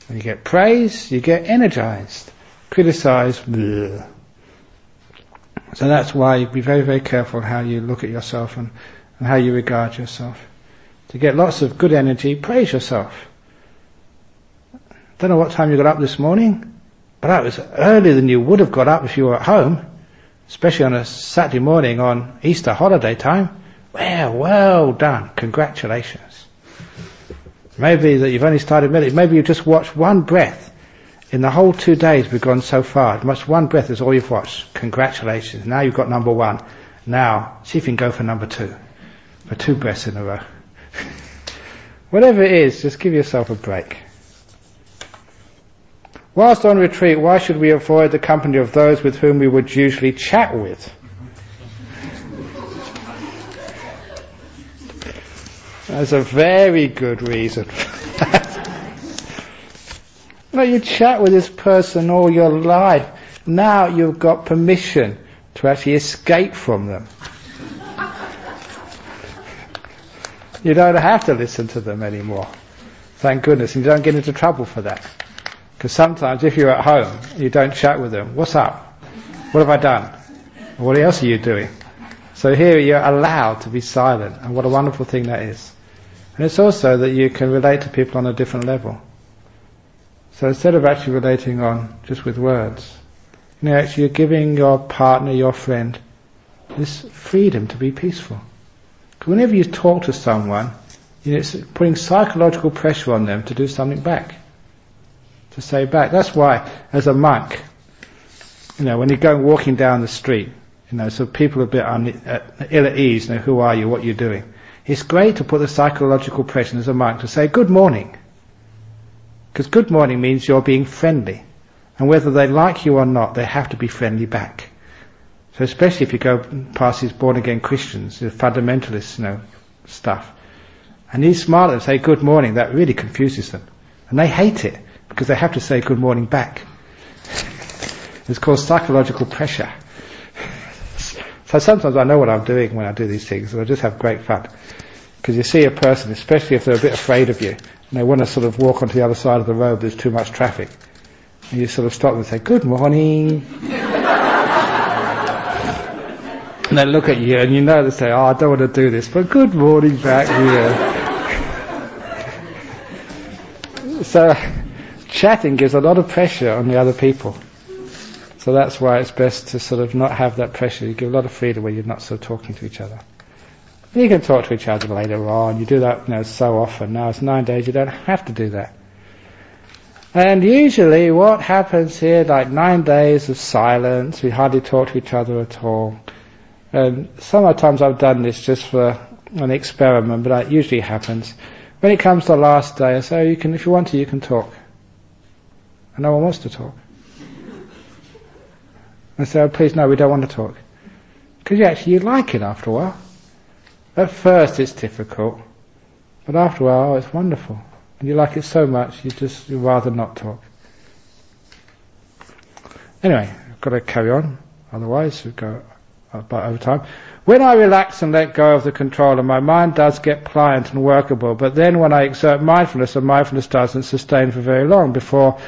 When you get praise, you get energized. Criticize, bleh. So that's why you be very, very careful how you look at yourself and how you regard yourself. To get lots of good energy, praise yourself. Don't know what time you got up this morning, but that was earlier than you would have got up if you were at home, especially on a Saturday morning on Easter holiday time. Well done, congratulations. Maybe that you've only started meditating, maybe you've just watched one breath. In the whole 2 days we've gone so far, much one breath is all you've watched. Congratulations, now you've got number 1. Now, see if you can go for number 2. For 2 breaths in a row. Whatever it is, just give yourself a break. Whilst on retreat, why should we avoid the company of those with whom we would usually chat with? That's a very good reason. No, you chat with this person all your life. Now you've got permission to actually escape from them. You don't have to listen to them anymore. Thank goodness. And you don't get into trouble for that. Because sometimes if you're at home, you don't chat with them. What's up? What have I done? What else are you doing? So here you're allowed to be silent. And what a wonderful thing that is. And it's also that you can relate to people on a different level. So instead of actually relating on just with words, actually you're giving your partner, your friend, this freedom to be peaceful. Because whenever you talk to someone, it's putting psychological pressure on them to do something back. To say back. That's why, as a monk, when you go walking down the street, so people are a bit ill at ease, who are you, what are you doing? It's great to put the psychological pressure as a monk to say, good morning. Because good morning means you're being friendly. And whether they like you or not, they have to be friendly back. So especially if you go past these born-again Christians, the fundamentalist, stuff. And you smile at them and say good morning, that really confuses them. And they hate it, because they have to say good morning back. It's called psychological pressure. So sometimes I know what I'm doing when I do these things, and I just have great fun. Because you see a person, especially if they're a bit afraid of you, and they want to sort of walk onto the other side of the road, there's too much traffic. And you sort of stop them and say, good morning. And they look at you, and they say, I don't want to do this, but good morning back here. So, chatting gives a lot of pressure on the other people. So that's why it's best to sort of not have that pressure. You give a lot of freedom when you're not sort of talking to each other. You can talk to each other later on. You do that so often. Now it's 9 days, you don't have to do that. And usually what happens here, 9 days of silence, we hardly talk to each other at all. And sometimes I've done this just for an experiment, but that usually happens. When it comes to the last day, I say, if you want to, you can talk. And no one wants to talk. I say, please, no, we don't want to talk. Because you like it after a while. At first it's difficult, but after a while it's wonderful. And you like it so much, you'd rather not talk. Anyway, I've got to carry on, otherwise we'll go over time. When I relax and let go of the controller, my mind does get pliant and workable, but then when I exert mindfulness, the mindfulness doesn't sustain for very long before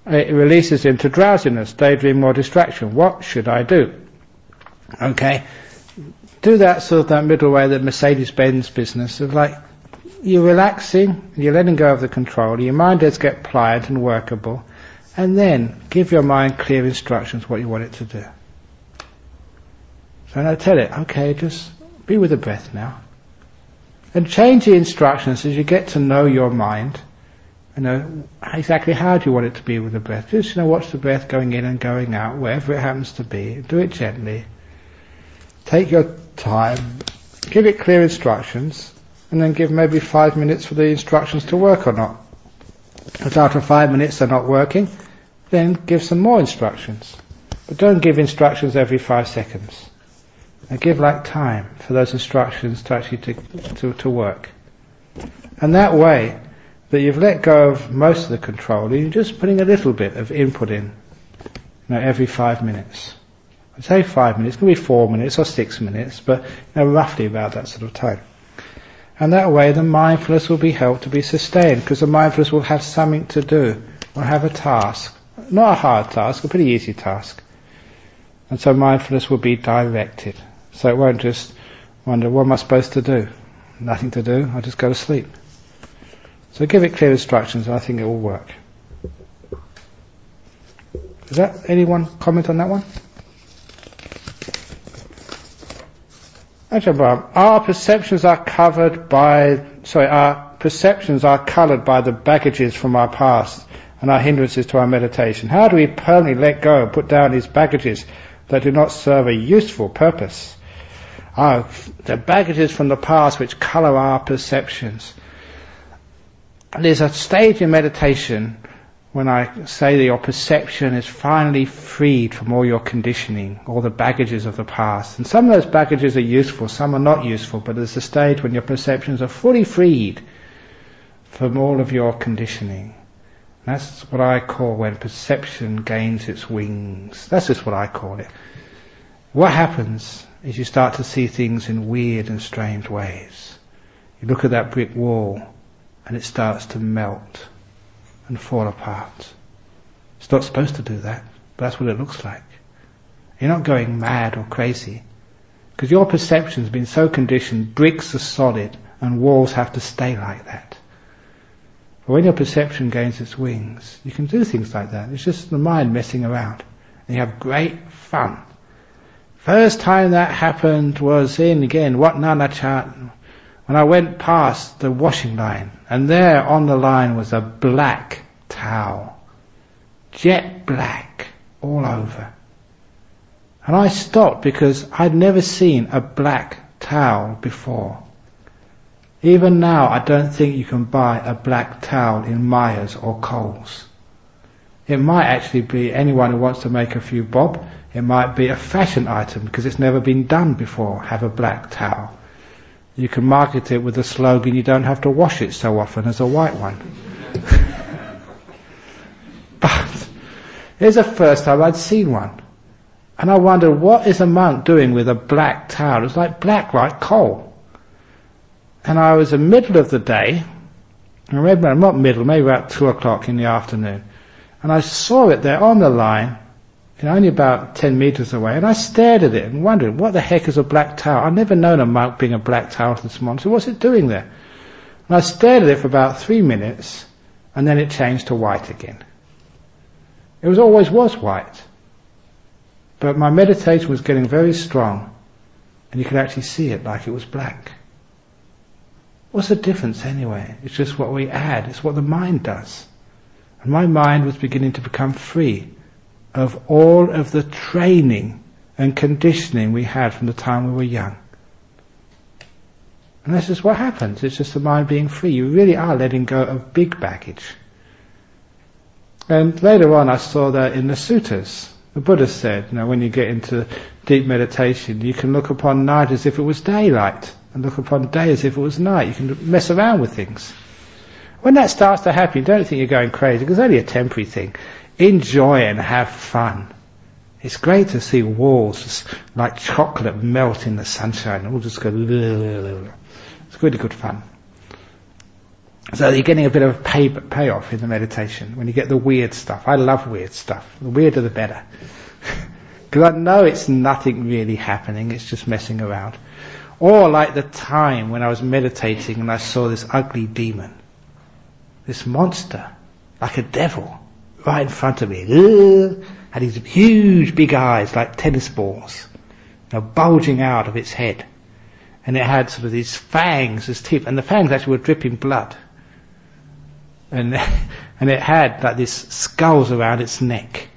it releases into drowsiness, daydream or distraction. What should I do? Okay, do that sort of that middle way, the Mercedes-Benz business of you're relaxing, you're letting go of the control, your mind does get pliant and workable, and then give your mind clear instructions what you want it to do. So now tell it, okay, just be with the breath now. And change the instructions as you get to know your mind. Exactly how do you want it to be with the breath. Just watch the breath going in and going out, wherever it happens to be. Do it gently. Take your time. Give it clear instructions. And then give maybe 5 minutes for the instructions to work or not. If after 5 minutes they're not working, then give some more instructions. But don't give instructions every 5 seconds. And give time for those instructions to actually to work. And that way, that you've let go of most of the control, and you're just putting a little bit of input in, every 5 minutes. I'd say 5 minutes, it can be 4 minutes or 6 minutes, but roughly about that sort of time. And that way the mindfulness will be helped to be sustained, because the mindfulness will have something to do, will have a task. Not a hard task, a pretty easy task. And so mindfulness will be directed. So it won't just wonder, what am I supposed to do? Nothing to do, I'll just go to sleep. So give it clear instructions and I think it will work. Is that anyone comment on that one? Ajahn Brahm, our perceptions are coloured by the baggages from our past and our hindrances to our meditation. How do we permanently let go and put down these baggages that do not serve a useful purpose? The baggages from the past which colour our perceptions. There's a stage in meditation when I say that your perception is finally freed from all your conditioning, all the baggages of the past. And some of those baggages are useful, some are not useful, but there's a stage when your perceptions are fully freed from all of your conditioning. That's what I call when perception gains its wings. That's just what I call it. What happens is you start to see things in weird and strange ways. You look at that brick wall and it starts to melt and fall apart. It's not supposed to do that, but that's what it looks like. You're not going mad or crazy, because your perception's been so conditioned, bricks are solid and walls have to stay like that. But when your perception gains its wings, you can do things like that. It's just the mind messing around. And you have great fun. First time that happened was in, again, Wat Nanachat, when I went past the washing line, and there on the line was a black towel, jet black all over. And I stopped because I'd never seen a black towel before. Even now I don't think you can buy a black towel in Myers or Coles. It might actually be anyone who wants to make a few bob. It might be a fashion item because it's never been done before, have a black towel. You can market it with the slogan, you don't have to wash it so often as a white one. But it's the first time I'd seen one. And I wondered, what is a monk doing with a black towel? It was like black like coal. And I was in the middle of the day, I remember, not middle, maybe about 2 o'clock in the afternoon, and I saw it there on the line, only about 10 meters away, and I stared at it and wondered, what the heck is a black towel? I'd never known a monk being a black towel to this morning, so what's it doing there? And I stared at it for about 3 minutes, and then it changed to white again. It always was white. But my meditation was getting very strong, and you could actually see it like it was black. What's the difference anyway? It's just what we add, it's what the mind does. And my mind was beginning to become free of all of the training and conditioning we had from the time we were young. And this is what happens. It's just the mind being free. You really are letting go of big baggage. And later on I saw that in the suttas. The Buddha said, when you get into deep meditation, you can look upon night as if it was daylight, and look upon day as if it was night. You can mess around with things. When that starts to happen, you don't think you're going crazy, because it's only a temporary thing. Enjoy and have fun. It's great to see walls just like chocolate melt in the sunshine and all just go. It's really good fun. So you're getting a bit of payoff in the meditation when you get the weird stuff. I love weird stuff. The weirder the better. Because I know it's nothing really happening, it's just messing around. Or like the time when I was meditating and I saw this ugly demon. This monster, like a devil, right in front of me. Had these huge big eyes like tennis balls, bulging out of its head. And it had sort of these fangs as teeth, and the fangs actually were dripping blood. And it had like these skulls around its neck.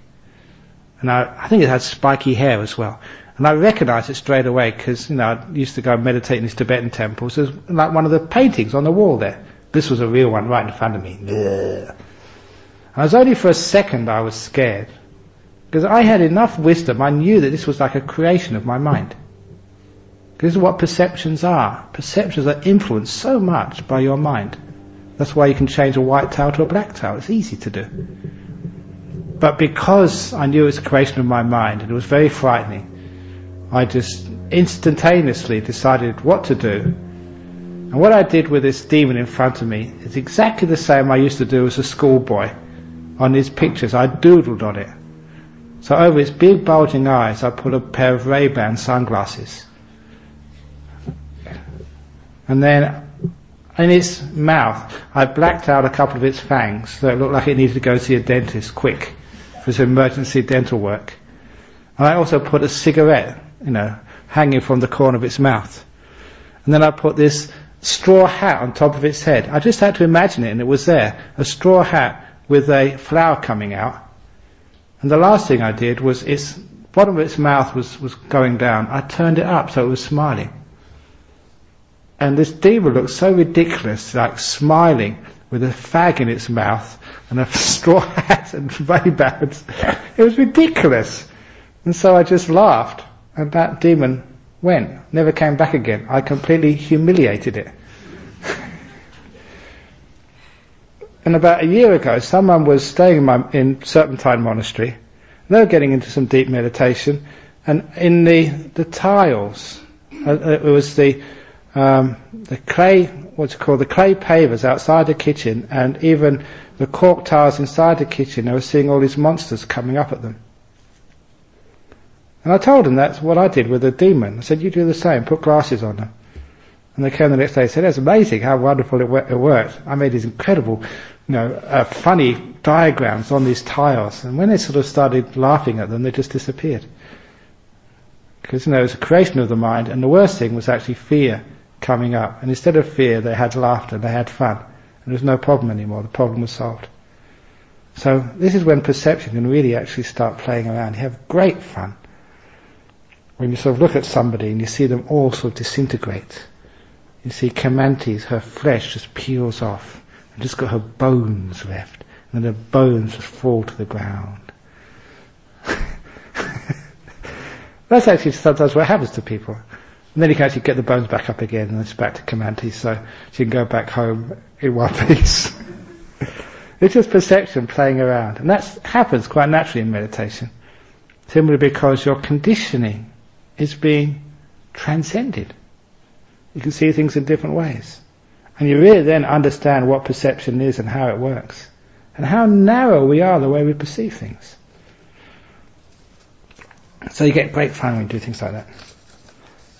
And I think it had spiky hair as well. And I recognized it straight away because, I used to go and meditate in these Tibetan temples. There's like one of the paintings on the wall there. This was a real one right in front of me. And it was only for a second I was scared. Because I had enough wisdom, I knew that this was like a creation of my mind. This is what perceptions are. Perceptions are influenced so much by your mind. That's why you can change a white towel to a black towel. It's easy to do. But because I knew it was a creation of my mind, and it was very frightening, I just instantaneously decided what to do. And what I did with this demon in front of me is exactly the same I used to do as a schoolboy. On these pictures, I doodled on it. So over its big bulging eyes I put a pair of Ray-Ban sunglasses. And then in its mouth I blacked out a couple of its fangs so it looked like it needed to go to see a dentist quick for some emergency dental work. And I also put a cigarette, hanging from the corner of its mouth. And then I put this straw hat on top of its head. I just had to imagine it and it was there. A straw hat with a flower coming out. And the last thing I did was its bottom of its mouth was going down. I turned it up so it was smiling. And this demon looked so ridiculous, like smiling with a fag in its mouth and a straw hat and Ray-Bans. It was ridiculous. And so I just laughed, and that demon went, never came back again. I completely humiliated it. And about a year ago, someone was staying in Serpentine Monastery. They were getting into some deep meditation, and in the tiles, it was the clay, the clay pavers outside the kitchen, and even the cork tiles inside the kitchen. They were seeing all these monsters coming up at them. And I told them that's what I did with the demon. I said, you do the same, put glasses on them. And they came the next day and said, that's amazing how wonderful it worked. I made these incredible, funny diagrams on these tiles. And when they sort of started laughing at them, they just disappeared. Because, it was a creation of the mind, and the worst thing was actually fear coming up. And instead of fear, they had laughter, they had fun. And there was no problem anymore, the problem was solved. So this is when perception can really actually start playing around. You have great fun. When you sort of look at somebody and you see them all sort of disintegrate. You see Kamantis, her flesh just peels off and just got her bones left, and then the bones just fall to the ground. That's actually sometimes what happens to people. And then you can actually get the bones back up again, and it's back to Kamanti, so she can go back home in one piece. It's just perception playing around, and that happens quite naturally in meditation, simply because your conditioning is being transcended. You can see things in different ways. And you really then understand what perception is and how it works. And how narrow we are the way we perceive things. So you get great fun when you do things like that.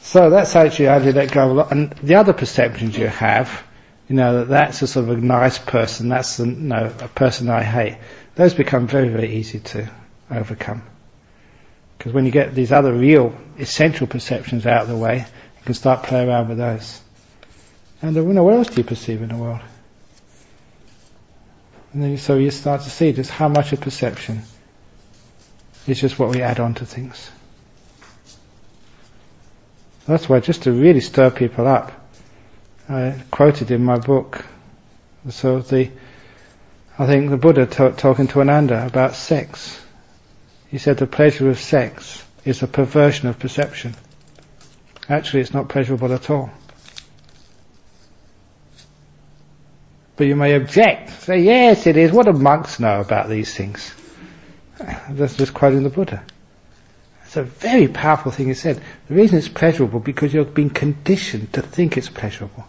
So that's actually how you let go a lot. And the other perceptions you have, that's a sort of a nice person, that's a person I hate. Those become very, very easy to overcome. Because when you get these other real, essential perceptions out of the way, you can start playing around with those. And what else do you perceive in the world? And then so you start to see just how much of perception is just what we add on to things. That's why, just to really stir people up, I quoted in my book, I think the Buddha talking to Ananda about sex. He said the pleasure of sex is a perversion of perception. Actually, it's not pleasurable at all. But you may object, say, yes, it is. What do monks know about these things? That's just quoting the Buddha. It's a very powerful thing he said. The reason it's pleasurable because you've been conditioned to think it's pleasurable.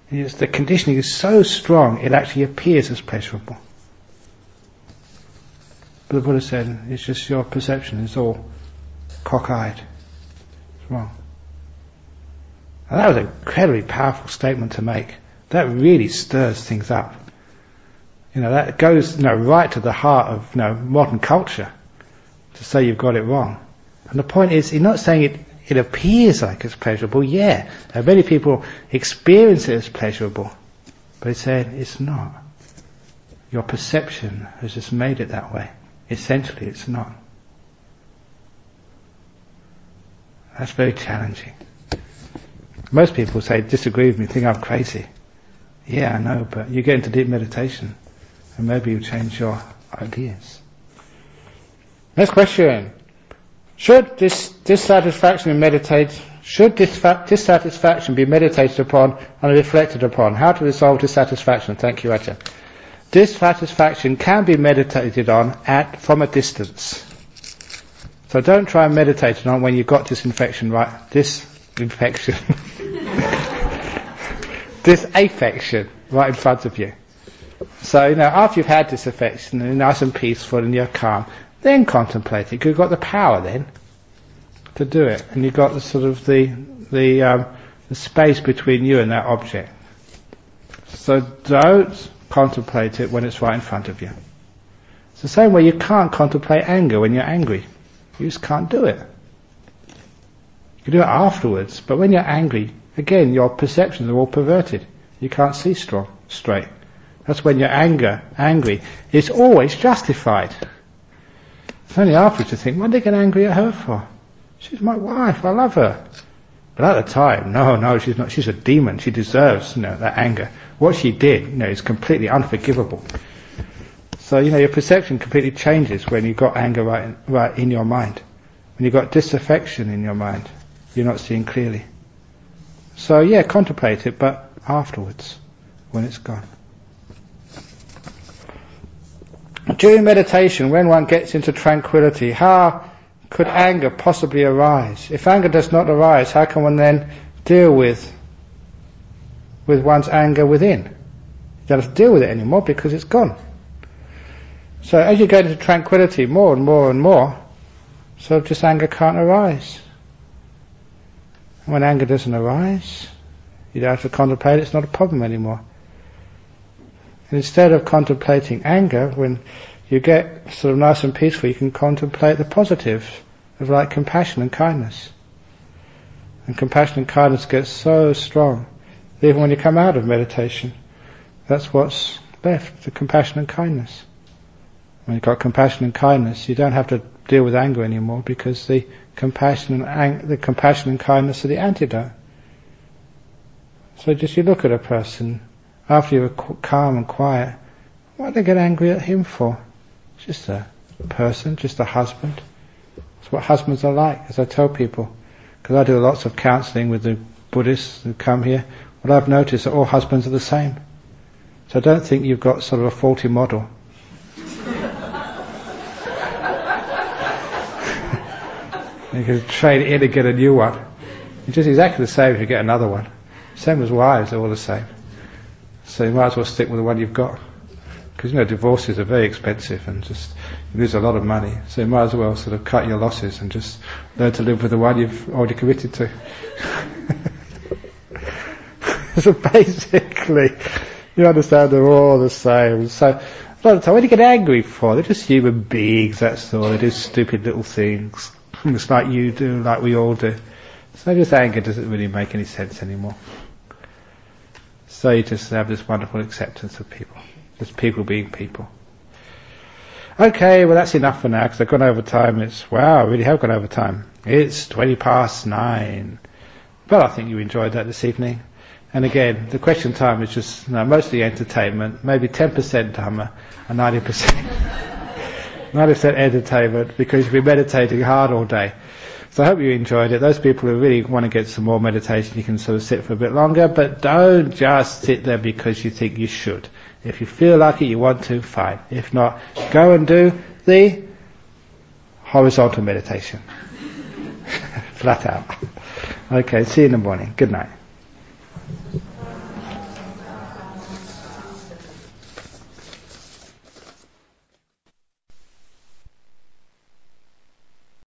And the conditioning is so strong, it actually appears as pleasurable. But the Buddha said, it's just your perception, it's all cockeyed. It's wrong. And that was an incredibly powerful statement to make. That really stirs things up. That goes right to the heart of modern culture, to say you've got it wrong. And the point is, he's not saying it appears like it's pleasurable. Yeah, many people experience it as pleasurable, but he's saying it's not. Your perception has just made it that way. Essentially, it's not. That's very challenging. Most people disagree with me, think I'm crazy. Yeah, I know, but you get into deep meditation and maybe you change your ideas. Next question. Should dissatisfaction be meditated upon and reflected upon? How to resolve dissatisfaction? Thank you, Ajahn. Dissatisfaction can be meditated on from a distance. So don't try and meditate on when you've got this affection right in front of you. So, after you've had this affection and you're nice and peaceful and you're calm, then contemplate it. 'Cause you've got the power then to do it, and you've got the sort of the space between you and that object. So don't contemplate it when it's right in front of you. It's the same way you can't contemplate anger when you're angry. You just can't do it. You can do it afterwards, but when you're angry, again, your perceptions are all perverted. You can't see straight. That's when you're angry. It's always justified. It's only afterwards you think, what did I get angry at her for? She's my wife, I love her. But at the time, no, she's not. She's a demon. She deserves, that anger. What she did, is completely unforgivable. So, your perception completely changes when you've got anger right in your mind. When you've got disaffection in your mind, you're not seeing clearly. So, contemplate it, but afterwards, when it's gone. During meditation, when one gets into tranquility, how could anger possibly arise? If anger does not arise, how can one then deal with one's anger within? You don't have to deal with it anymore because it's gone. So as you go into tranquility more and more and more, so just anger can't arise. And when anger doesn't arise, you don't have to contemplate it, it's not a problem anymore. And instead of contemplating anger, when you get sort of nice and peaceful, you can contemplate the positive of like compassion and kindness. And compassion and kindness get so strong, that even when you come out of meditation, that's what's left, the compassion and kindness. When you've got compassion and kindness, you don't have to deal with anger anymore, because the compassion and kindness are the antidote. So just you look at a person, after you're calm and quiet, what do they get angry at him for? It's just a person, just a husband. It's what husbands are like, as I tell people. Because I do lots of counselling with the Buddhists who come here. What I've noticed that all husbands are the same. So I don't think you've got sort of a faulty model. You can trade it in and get a new one. It's just exactly the same if you get another one. Same as wives, they're all the same. So you might as well stick with the one you've got. Because divorces are very expensive and just you lose a lot of money. So you might as well sort of cut your losses and just learn to live with the one you've already committed to. So basically, you understand they're all the same. So a lot of the time, what do you get angry for? They're just human beings, that's all. They do stupid little things. It's like you do, like we all do. So just anger doesn't really make any sense anymore. So you just have this wonderful acceptance of people. Just people being people. Okay, well that's enough for now, because I've gone over time. I really have gone over time. It's 9:20. But I think you enjoyed that this evening. And again, the question time is just mostly entertainment, maybe 10% Dhamma and 90% entertainment, because you've been meditating hard all day. So I hope you enjoyed it. Those people who really want to get some more meditation, you can sort of sit for a bit longer, but don't just sit there because you think you should. If you feel like it, you want to, fine. If not, go and do the horizontal meditation. Flat out. Okay, see you in the morning. Good night.